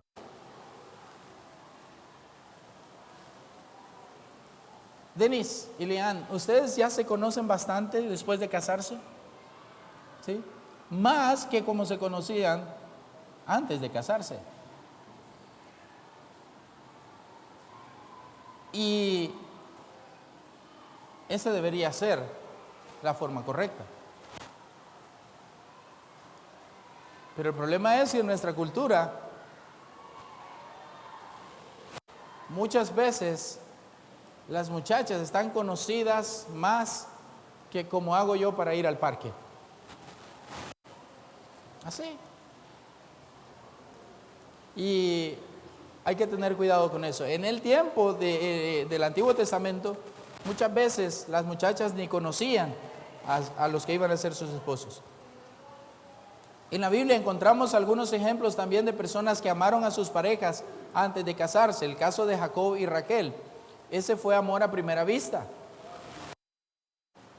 Denise y Leanne, ¿ustedes ya se conocen bastante después de casarse? ¿Sí? Más que como se conocían antes de casarse. Y esa debería ser la forma correcta. Pero el problema es que en nuestra cultura muchas veces las muchachas están conocidas más que como hago yo para ir al parque. Así. Y hay que tener cuidado con eso. En el tiempo del Antiguo Testamento, muchas veces las muchachas ni conocían a los que iban a ser sus esposos. En la Biblia encontramos algunos ejemplos también de personas que amaron a sus parejas antes de casarse. El caso de Jacob y Raquel. Ese fue amor a primera vista.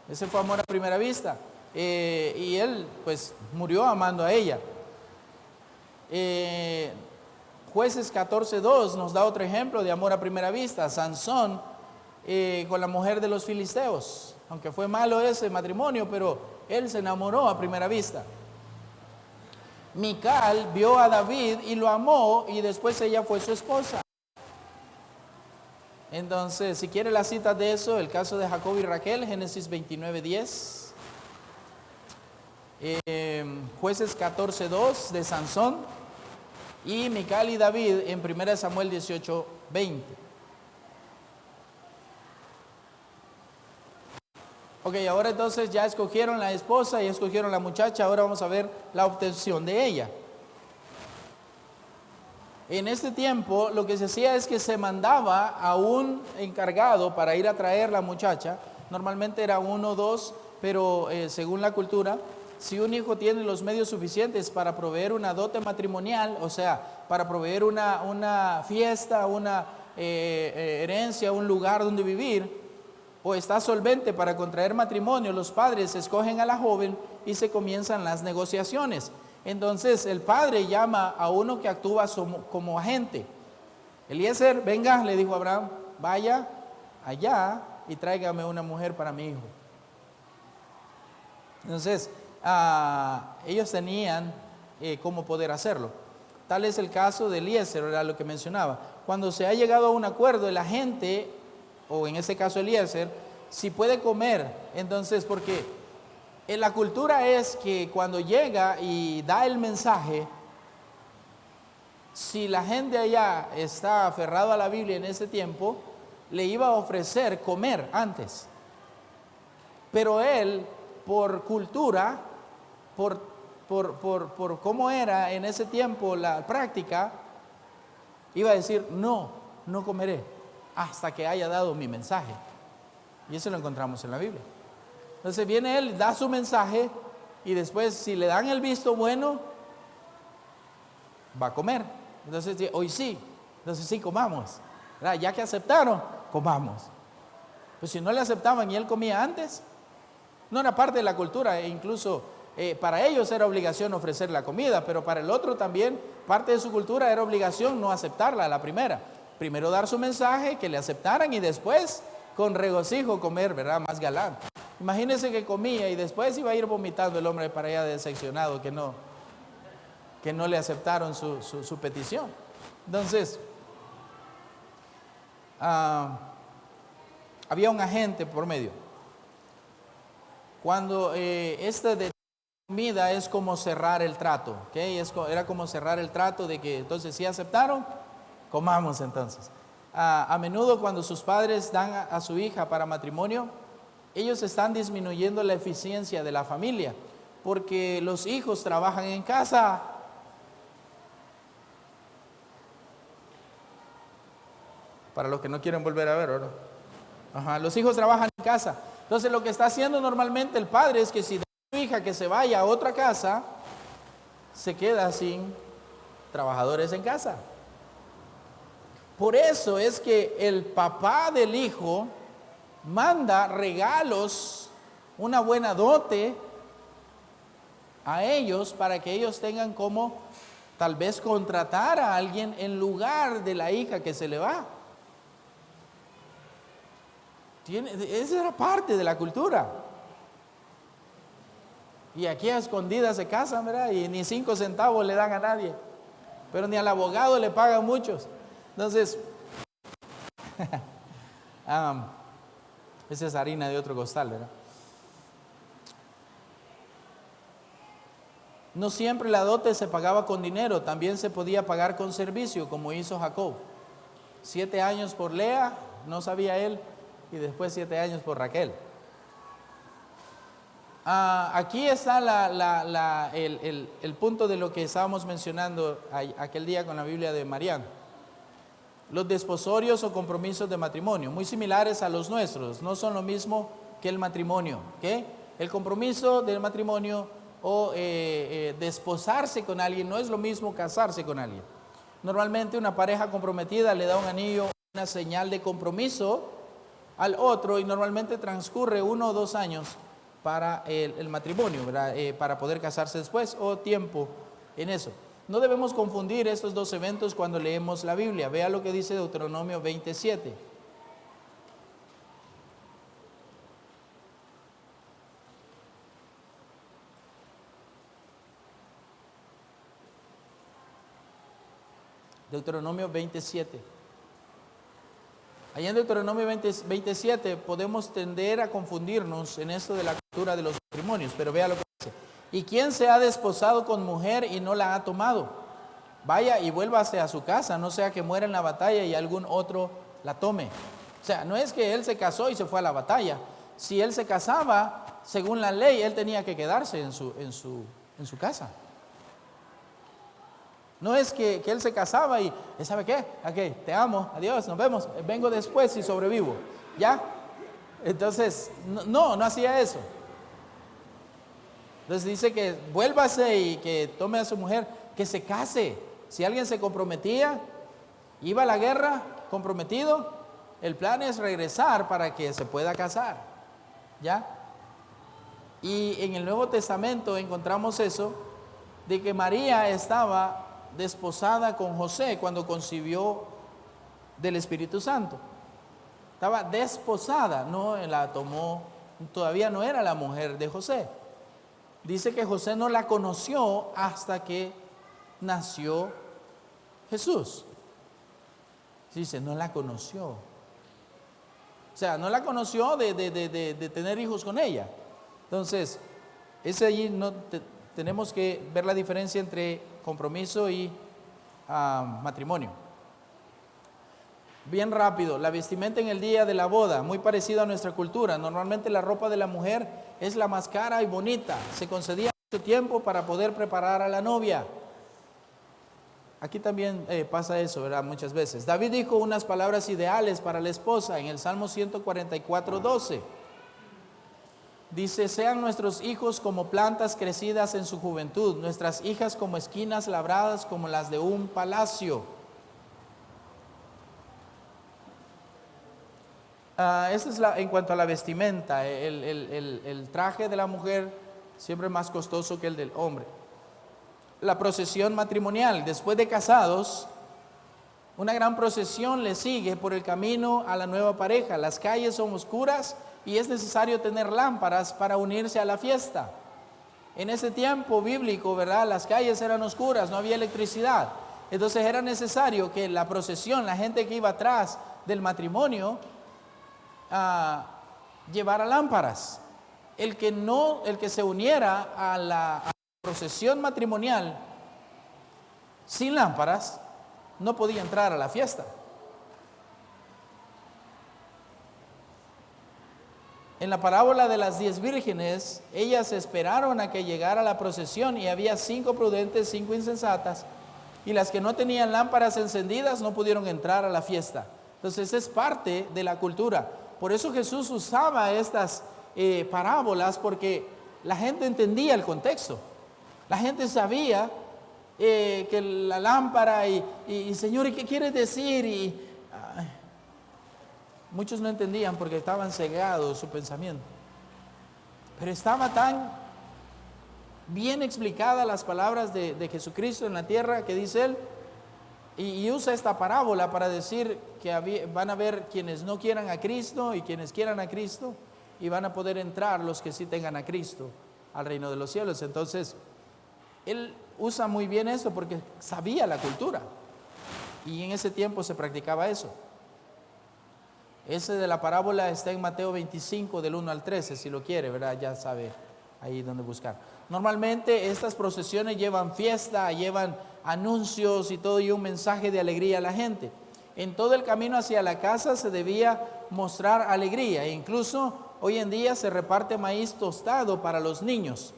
Ese fue amor a primera vista. Y él, pues, murió amando a ella. Jueces 14:2 nos da otro ejemplo de amor a primera vista. Sansón con la mujer de los filisteos. Aunque fue malo ese matrimonio, pero él se enamoró a primera vista. Mical vio a David y lo amó y después ella fue su esposa. Entonces, si quiere las citas de eso, el caso de Jacob y Raquel, Génesis 29:10. Jueces 14:2 de Sansón. Y Mical y David en 1 Samuel 18:20. Ok, ahora entonces ya escogieron la esposa y escogieron la muchacha. Ahora vamos a ver la obtención de ella. En este tiempo lo que se hacía es que se mandaba a un encargado para ir a traer la muchacha. Normalmente era uno o dos, pero según la cultura, si un hijo tiene los medios suficientes para proveer una dote matrimonial, o sea, para proveer una fiesta, una herencia, un lugar donde vivir, o está solvente para contraer matrimonio, los padres escogen a la joven y se comienzan las negociaciones. Entonces el padre llama a uno que actúa como agente. Eliezer, venga, le dijo a Abraham, vaya allá y tráigame una mujer para mi hijo. Entonces, ellos tenían cómo poder hacerlo. Tal es el caso de Eliezer, era lo que mencionaba. Cuando se ha llegado a un acuerdo, el agente, o en este caso Eliezer, si puede comer, entonces, porque en la cultura es que cuando llega y da el mensaje, si la gente allá está aferrado a la Biblia en ese tiempo, le iba a ofrecer comer antes. Pero él, por cultura, por cómo era en ese tiempo la práctica, iba a decir, no comeré hasta que haya dado mi mensaje. Y eso lo encontramos en la Biblia. Entonces viene él, da su mensaje y después si le dan el visto bueno, va a comer. Entonces hoy sí, entonces sí comamos. ¿Verdad? Ya que aceptaron, comamos. Pues si no le aceptaban y él comía antes, no era parte de la cultura, e incluso para ellos era obligación ofrecer la comida, pero para el otro también, parte de su cultura era obligación no aceptarla a la primera. Primero dar su mensaje, que le aceptaran y después con regocijo comer, ¿verdad? Más galán. Imagínense que comía y después iba a ir vomitando el hombre para allá decepcionado que no le aceptaron su petición. Entonces, había un agente por medio. Cuando de comida es como cerrar el trato, ¿okay? Era como cerrar el trato de que entonces si aceptaron, comamos entonces. A menudo cuando sus padres dan a su hija para matrimonio, ellos están disminuyendo la eficiencia de la familia, porque los hijos trabajan en casa. Para los que no quieren volver a ver, ¿verdad? Ajá, los hijos trabajan en casa. Entonces lo que está haciendo normalmente el padre es que si da a su hija que se vaya a otra casa, se queda sin trabajadores en casa. Por eso es que el papá del hijo manda regalos, una buena dote a ellos para que ellos tengan como tal vez contratar a alguien en lugar de la hija que se le va. Esa era parte de la cultura. Y aquí a escondidas se casan, ¿verdad? Y ni 5 centavos le dan a nadie. Pero ni al abogado le pagan muchos. Entonces, esa es harina de otro costal, ¿verdad? No siempre la dote se pagaba con dinero, también se podía pagar con servicio, como hizo Jacob. 7 años por Lea, no sabía él, y después 7 años por Raquel. Aquí está el punto de lo que estábamos mencionando aquel día con la Biblia de Mariano. Los desposorios o compromisos de matrimonio, muy similares a los nuestros, no son lo mismo que el matrimonio. ¿Okay? El compromiso del matrimonio o desposarse con alguien no es lo mismo casarse con alguien. Normalmente una pareja comprometida le da un anillo, una señal de compromiso al otro y normalmente transcurre 1 o 2 años para el matrimonio, ¿verdad? Para poder casarse después o tiempo en eso. No debemos confundir estos dos eventos cuando leemos la Biblia. Vea lo que dice Deuteronomio 27. Deuteronomio 27. Allá en Deuteronomio 27 podemos tender a confundirnos en esto de la cultura de los matrimonios, pero vea lo que dice. ¿Y quién se ha desposado con mujer y no la ha tomado? Vaya y vuélvase a su casa, no sea que muera en la batalla y algún otro la tome. O sea, no es que él se casó y se fue a la batalla. Si él se casaba, según la ley, él tenía que quedarse en su casa. No es que él se casaba y, ¿sabe qué? Ok, te amo, adiós, nos vemos, vengo después y sobrevivo. ¿Ya? Entonces, no hacía eso. Entonces dice que vuélvase y que tome a su mujer, que se case. Si alguien se comprometía, iba a la guerra comprometido, el plan es regresar para que se pueda casar. ¿Ya? Y en el Nuevo Testamento encontramos eso, de que María estaba desposada con José cuando concibió del Espíritu Santo. Estaba desposada, no la tomó, todavía no era la mujer de José. Dice que José no la conoció hasta que nació Jesús. Dice, no la conoció. O sea, no la conoció de tener hijos con ella. Entonces, allí tenemos que ver la diferencia entre compromiso y matrimonio. Bien rápido, la vestimenta en el día de la boda, muy parecido a nuestra cultura. Normalmente la ropa de la mujer es la más cara y bonita. Se concedía mucho tiempo para poder preparar a la novia. Aquí también pasa eso, ¿verdad? Muchas veces. David dijo unas palabras ideales para la esposa en el Salmo 144:12. Dice, sean nuestros hijos como plantas crecidas en su juventud, nuestras hijas como esquinas labradas como las de un palacio. Esa es en cuanto a la vestimenta, el traje de la mujer siempre más costoso que el del hombre. La procesión matrimonial, después de casados, una gran procesión le sigue por el camino a la nueva pareja. Las calles son oscuras y es necesario tener lámparas para unirse a la fiesta. En ese tiempo bíblico, ¿verdad? Las calles eran oscuras, no había electricidad. Entonces era necesario que la procesión, la gente que iba atrás del matrimonio, llevara lámparas. El que se uniera a la procesión matrimonial sin lámparas, no podía entrar a la fiesta. En la parábola de las 10 vírgenes, ellas esperaron a que llegara la procesión y había 5 prudentes, 5 insensatas, y las que no tenían lámparas encendidas no pudieron entrar a la fiesta. Entonces es parte de la cultura. Por eso Jesús usaba estas parábolas, porque la gente entendía el contexto. La gente sabía que la lámpara y Señor, ¿y qué quieres decir? Muchos no entendían porque estaban cegados su pensamiento. Pero estaba tan bien explicadas las palabras de Jesucristo en la tierra, que dice él, y usa esta parábola para decir que van a haber quienes no quieran a Cristo y quienes quieran a Cristo, y van a poder entrar los que sí tengan a Cristo al reino de los cielos. Entonces, él usa muy bien esto porque sabía la cultura, y en ese tiempo se practicaba eso. Ese de la parábola está en Mateo 25, del 1 al 13, si lo quiere, ¿verdad? Ya sabe ahí dónde buscar. Normalmente estas procesiones llevan fiesta, llevan anuncios y todo, y un mensaje de alegría a la gente. En todo el camino hacia la casa se debía mostrar alegría, e incluso hoy en día se reparte maíz tostado para los niños,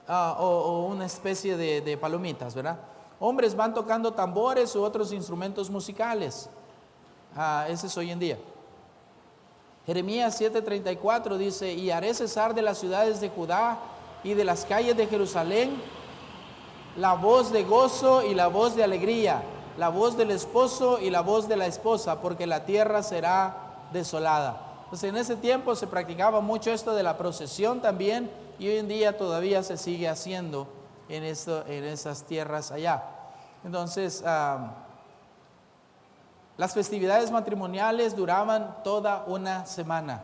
o una especie de palomitas, ¿verdad? Hombres van tocando tambores u otros instrumentos musicales. Ese es hoy en día. Jeremías 7:34 dice, y haré cesar de las ciudades de Judá y de las calles de Jerusalén la voz de gozo y la voz de alegría, la voz del esposo y la voz de la esposa, porque la tierra será desolada. Entonces en ese tiempo se practicaba mucho esto de la procesión también, y hoy en día todavía se sigue haciendo en esas tierras allá. Entonces, las festividades matrimoniales duraban toda una semana.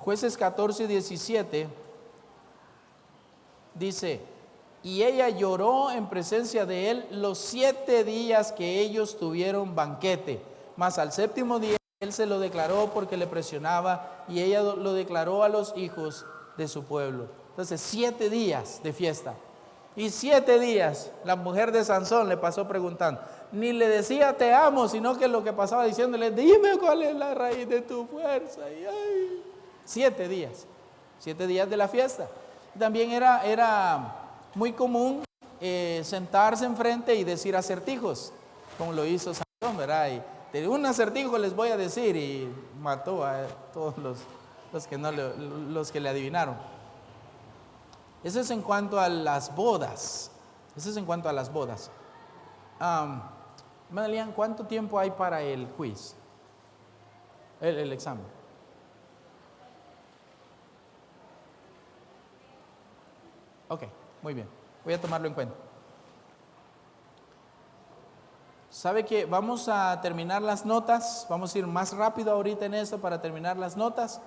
Jueces 14:17 dice, y ella lloró en presencia de él los 7 días que ellos tuvieron banquete. Mas al 7º día él se lo declaró porque le presionaba, y ella lo declaró a los hijos de su pueblo. Entonces 7 días de fiesta. Y 7 días la mujer de Sansón le pasó preguntando. Ni le decía te amo, sino que lo que pasaba diciéndole, dime cuál es la raíz de tu fuerza. Y, ay, 7 días. 7 días de la fiesta. También era muy común sentarse enfrente y decir acertijos, como lo hizo Sansón, ¿verdad? Y de un acertijo les voy a decir, y mató a todos los que le adivinaron. Eso es en cuanto a las bodas. Eso es en cuanto a las bodas. Madeleine, ¿cuánto tiempo hay para el quiz? El examen. Ok, muy bien. Voy a tomarlo en cuenta. ¿Sabe que vamos a terminar las notas? Vamos a ir más rápido ahorita en esto para terminar las notas.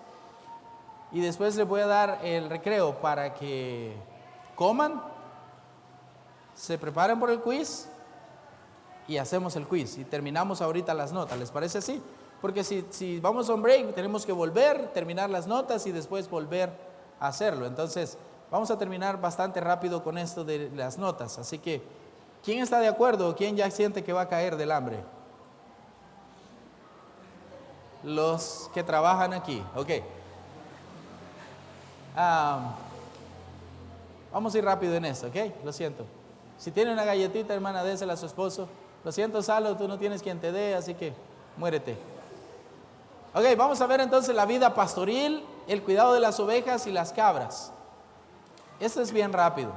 Y después les voy a dar el recreo para que coman, se preparen por el quiz y hacemos el quiz. Y terminamos ahorita las notas. ¿Les parece así? Porque si vamos a un break, tenemos que volver, terminar las notas y después volver a hacerlo. Entonces, vamos a terminar bastante rápido con esto de las notas. Así que, ¿quién está de acuerdo? ¿Quién ya siente que va a caer del hambre? Los que trabajan aquí. Ok. Vamos a ir rápido en esto, ¿ok? Lo siento. Si tiene una galletita, hermana, désela a su esposo. Lo siento, Salo, tú no tienes quien te dé, así que muérete. Ok, vamos a ver entonces la vida pastoril, el cuidado de las ovejas y las cabras. Esto es bien rápido.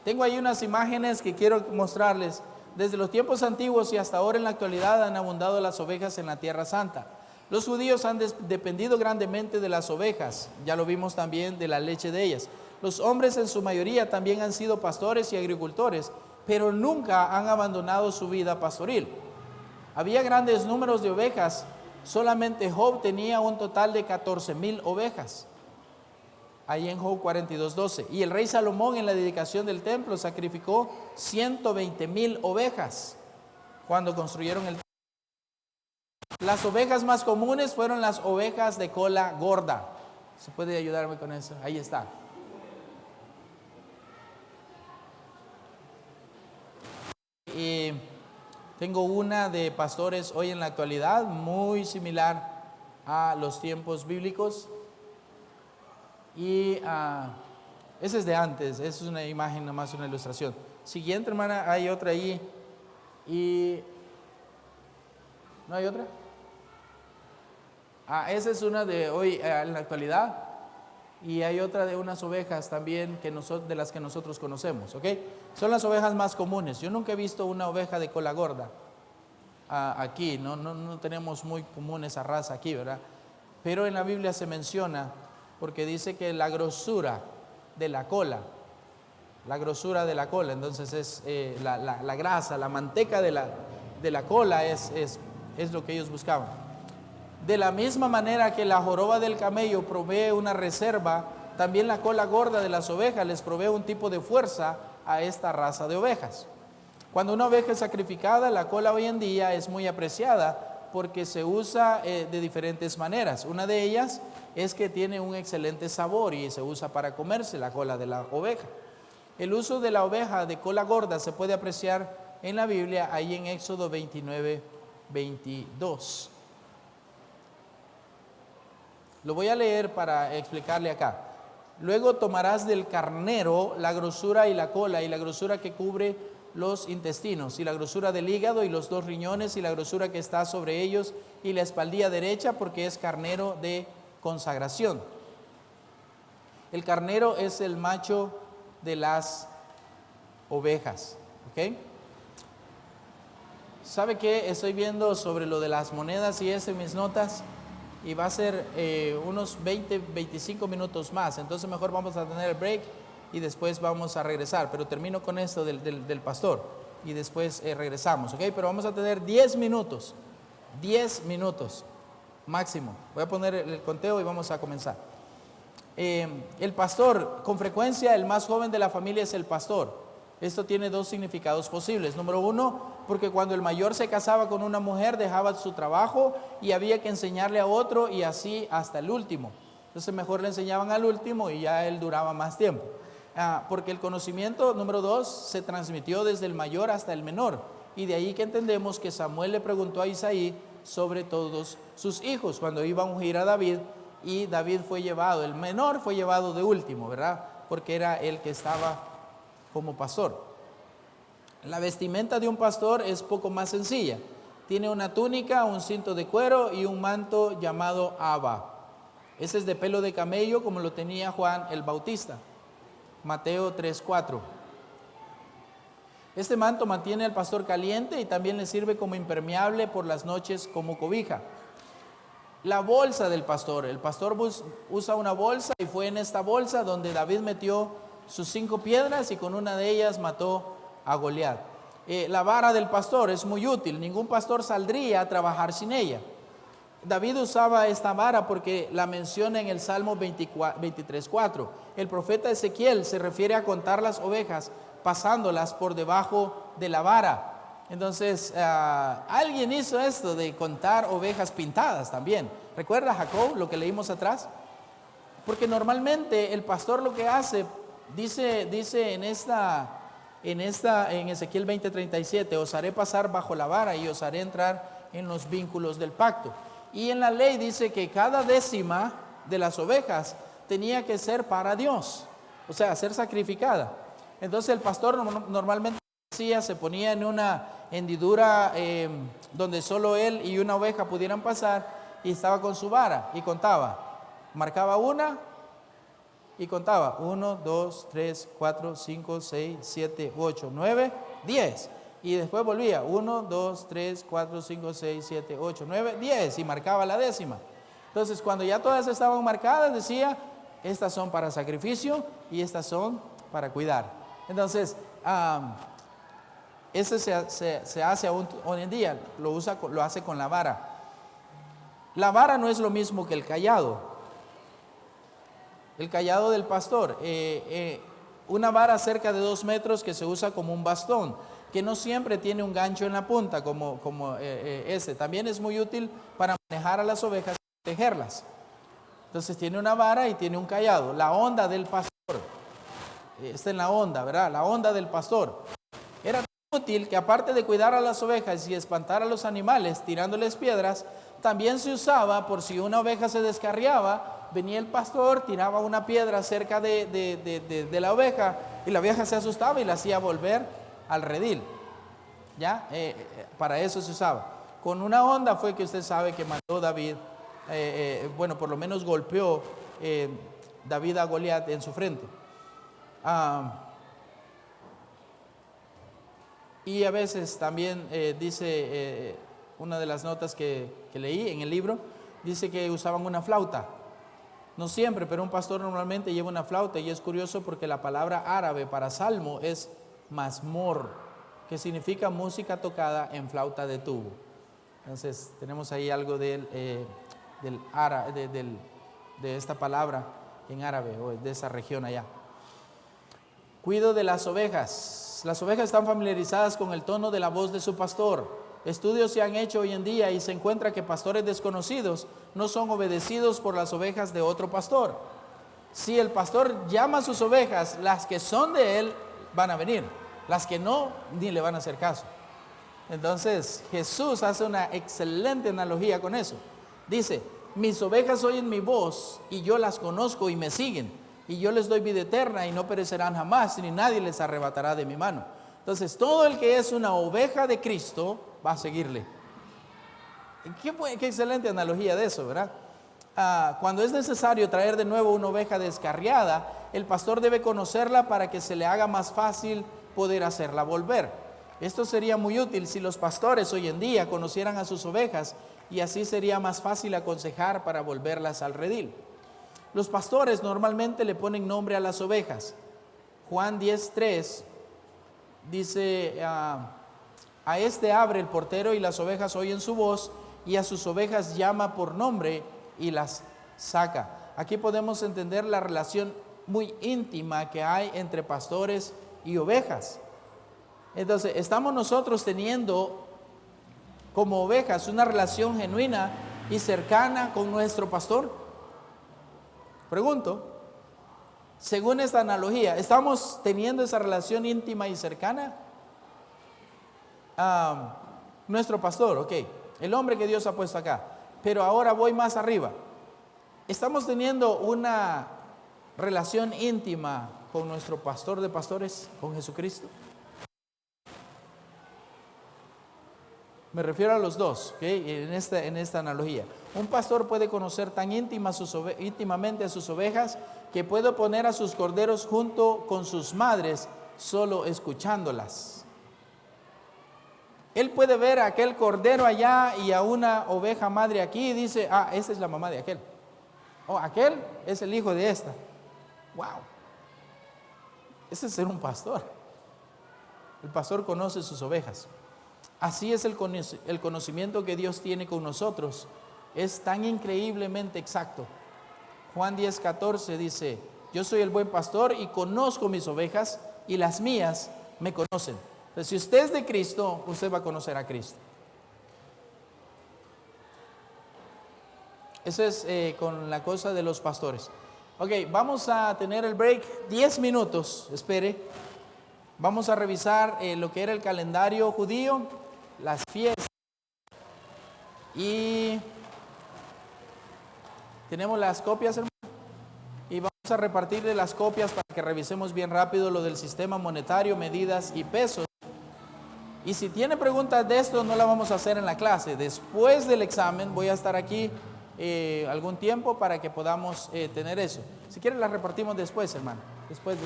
Tengo ahí unas imágenes que quiero mostrarles. Desde los tiempos antiguos y hasta ahora en la actualidad han abundado las ovejas en la Tierra Santa. Los judíos han dependido grandemente de las ovejas, ya lo vimos también de la leche de ellas. Los hombres en su mayoría también han sido pastores y agricultores, pero nunca han abandonado su vida pastoril. Había grandes números de ovejas, solamente Job tenía un total de 14,000 ovejas. Ahí en Job 42:12. Y el rey Salomón en la dedicación del templo sacrificó 120,000 ovejas cuando construyeron el templo. Las ovejas más comunes fueron las ovejas de cola gorda. ¿Se puede ayudarme con eso? Ahí está. Y tengo una de pastores hoy en la actualidad, muy similar a los tiempos bíblicos. Y esa es de antes, esa es una imagen, nada más una ilustración. Siguiente, hermana, hay otra ahí. Y ¿no hay otra? Esa es una de hoy en la actualidad. Y hay otra de unas ovejas también de las que nosotros conocemos, ¿ok? Son las ovejas más comunes. Yo nunca he visto una oveja de cola gorda aquí, no tenemos muy común esa raza aquí, ¿verdad? Pero en la Biblia se menciona, porque dice que la grosura de la cola, entonces es la grasa, la manteca de la cola es lo que ellos buscaban. De la misma manera que la joroba del camello provee una reserva, también la cola gorda de las ovejas les provee un tipo de fuerza a esta raza de ovejas. Cuando una oveja es sacrificada, la cola hoy en día es muy apreciada porque se usa de diferentes maneras. Una de ellas es que tiene un excelente sabor y se usa para comerse la cola de la oveja. El uso de la oveja de cola gorda se puede apreciar en la Biblia, ahí en Éxodo 29:22. Lo voy a leer para explicarle acá. Luego tomarás del carnero la grosura y la cola y la grosura que cubre los intestinos y la grosura del hígado y los 2 riñones y la grosura que está sobre ellos y la espaldilla derecha, porque es carnero de consagración. El carnero es el macho de las ovejas, ¿ok? ¿Sabe qué? Estoy viendo sobre lo de las monedas y eso en mis notas. Y va a ser unos 20-25 minutos más. Entonces mejor vamos a tener el break y después vamos a regresar. Pero termino con esto del pastor y después regresamos, ¿ok? Pero vamos a tener 10 minutos. 10 minutos máximo. Voy a poner el conteo y vamos a comenzar. El pastor, con frecuencia el más joven de la familia es el pastor. Esto tiene dos significados posibles. Número uno, porque cuando el mayor se casaba con una mujer, dejaba su trabajo y había que enseñarle a otro y así hasta el último. Entonces mejor le enseñaban al último y ya él duraba más tiempo. Porque el conocimiento, número dos, se transmitió desde el mayor hasta el menor. Y de ahí que entendemos que Samuel le preguntó a Isaí sobre todos sus hijos cuando iba a ungir a David, y David fue llevado, el menor fue llevado de último, ¿verdad? Porque era el que estaba como pastor. La vestimenta de un pastor es poco más sencilla. Tiene una túnica, un cinto de cuero y un manto llamado aba. Ese es de pelo de camello, como lo tenía Juan el Bautista. Mateo 3:4. Este manto mantiene al pastor caliente y también le sirve como impermeable por las noches como cobija. La bolsa del pastor. El pastor usa una bolsa y fue en esta bolsa donde David metió sus 5 piedras y con una de ellas mató a Goliat. La vara del pastor es muy útil. Ningún pastor saldría a trabajar sin ella. David usaba esta vara porque la menciona en el Salmo 23:4. El profeta Ezequiel se refiere a contar las ovejas pasándolas por debajo de la vara. Entonces, alguien hizo esto de contar ovejas pintadas también. ¿Recuerda Jacob, lo que leímos atrás? Porque normalmente el pastor lo que hace, dice en Ezequiel 20:37, os haré pasar bajo la vara y os haré entrar en los vínculos del pacto. Y en la ley dice que cada décima de las ovejas tenía que ser para Dios, o sea, ser sacrificada. Entonces el pastor normalmente se ponía en una hendidura donde solo él y una oveja pudieran pasar, y estaba con su vara y contaba, marcaba una y contaba 1, 2, 3, 4, 5, 6, 7, 8, 9, 10, y después volvía 1, 2, 3, 4, 5, 6, 7, 8, 9, 10 y marcaba la décima. Entonces cuando ya todas estaban marcadas decía, estas son para sacrificio y estas son para cuidar. Entonces ese se hace aún hoy en día, lo hace con la vara. La vara no es lo mismo que el cayado. El cayado del pastor, una vara cerca de 2 metros que se usa como un bastón, que no siempre tiene un gancho en la punta como ese. También es muy útil para manejar a las ovejas y protegerlas. Entonces tiene una vara y tiene un cayado. La onda del pastor, está en la onda, ¿verdad? La onda del pastor. Era tan útil que aparte de cuidar a las ovejas y espantar a los animales tirándoles piedras, también se usaba por si una oveja se descarriaba, venía el pastor, tiraba una piedra cerca de la oveja y la oveja se asustaba y la hacía volver al redil. ¿Ya? Para eso se usaba. Con una onda fue que usted sabe que mató David, bueno, por lo menos golpeó David a Goliat en su frente. Y a veces también dice una de las notas que leí en el libro, dice que usaban una flauta. No siempre, pero un pastor normalmente lleva una flauta, y es curioso porque la palabra árabe para salmo es mazmor, que significa música tocada en flauta de tubo. Entonces tenemos ahí algo de esta palabra en árabe, o de esa región allá. Cuido de las ovejas. Las ovejas están familiarizadas con el tono de la voz de su pastor. Estudios se han hecho hoy en día y se encuentra que pastores desconocidos no son obedecidos por las ovejas de otro pastor. Si el pastor llama a sus ovejas, las que son de él van a venir. Las que no, ni le van a hacer caso. Entonces Jesús hace una excelente analogía con eso. Dice, mis ovejas oyen mi voz y yo las conozco y me siguen. Y yo les doy vida eterna y no perecerán jamás, ni nadie les arrebatará de mi mano. Entonces todo el que es una oveja de Cristo va a seguirle. Qué excelente analogía de eso, ¿verdad? Cuando es necesario traer de nuevo una oveja descarriada, el pastor debe conocerla para que se le haga más fácil poder hacerla volver. Esto sería muy útil si los pastores hoy en día conocieran a sus ovejas, y así sería más fácil aconsejar para volverlas al redil. Los pastores normalmente le ponen nombre a las ovejas. Juan 10:3 dice, a este abre el portero y las ovejas oyen su voz, y a sus ovejas llama por nombre y las saca. Aquí podemos entender la relación muy íntima que hay entre pastores y ovejas. Entonces, ¿estamos nosotros teniendo como ovejas una relación genuina y cercana con nuestro pastor? Pregunto, según esta analogía, ¿estamos teniendo esa relación íntima y cercana? Nuestro pastor, ok, el hombre que Dios ha puesto acá, pero ahora voy más arriba. ¿Estamos teniendo una relación íntima con nuestro pastor de pastores, con Jesucristo? Me refiero a los dos, ¿okay? En esta analogía. Un pastor puede conocer tan íntimamente a sus ovejas que puede poner a sus corderos junto con sus madres solo escuchándolas. Él puede ver a aquel cordero allá y a una oveja madre aquí y dice, esta es la mamá de aquel. Aquel es el hijo de esta. ¡Wow! Ese es ser un pastor. El pastor conoce sus ovejas. Así es el conocimiento que Dios tiene con nosotros. Es tan increíblemente exacto. Juan 10:14 dice, yo soy el buen pastor y conozco mis ovejas y las mías me conocen. Entonces, si usted es de Cristo, usted va a conocer a Cristo. Eso es con la cosa de los pastores. Ok, vamos a tener el break 10 minutos, espere. Vamos a revisar lo que era el calendario judío, las fiestas. Y tenemos las copias, hermano. Y vamos a repartirle las copias para que revisemos bien rápido lo del sistema monetario, medidas y pesos. Y si tiene preguntas de esto, no la vamos a hacer en la clase. Después del examen voy a estar aquí algún tiempo para que podamos tener eso. Si quieren las repartimos después, hermano. Después de...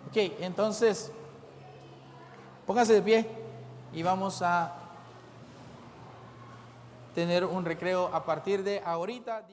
Ok, entonces, póngase de pie y vamos a tener un recreo a partir de ahorita.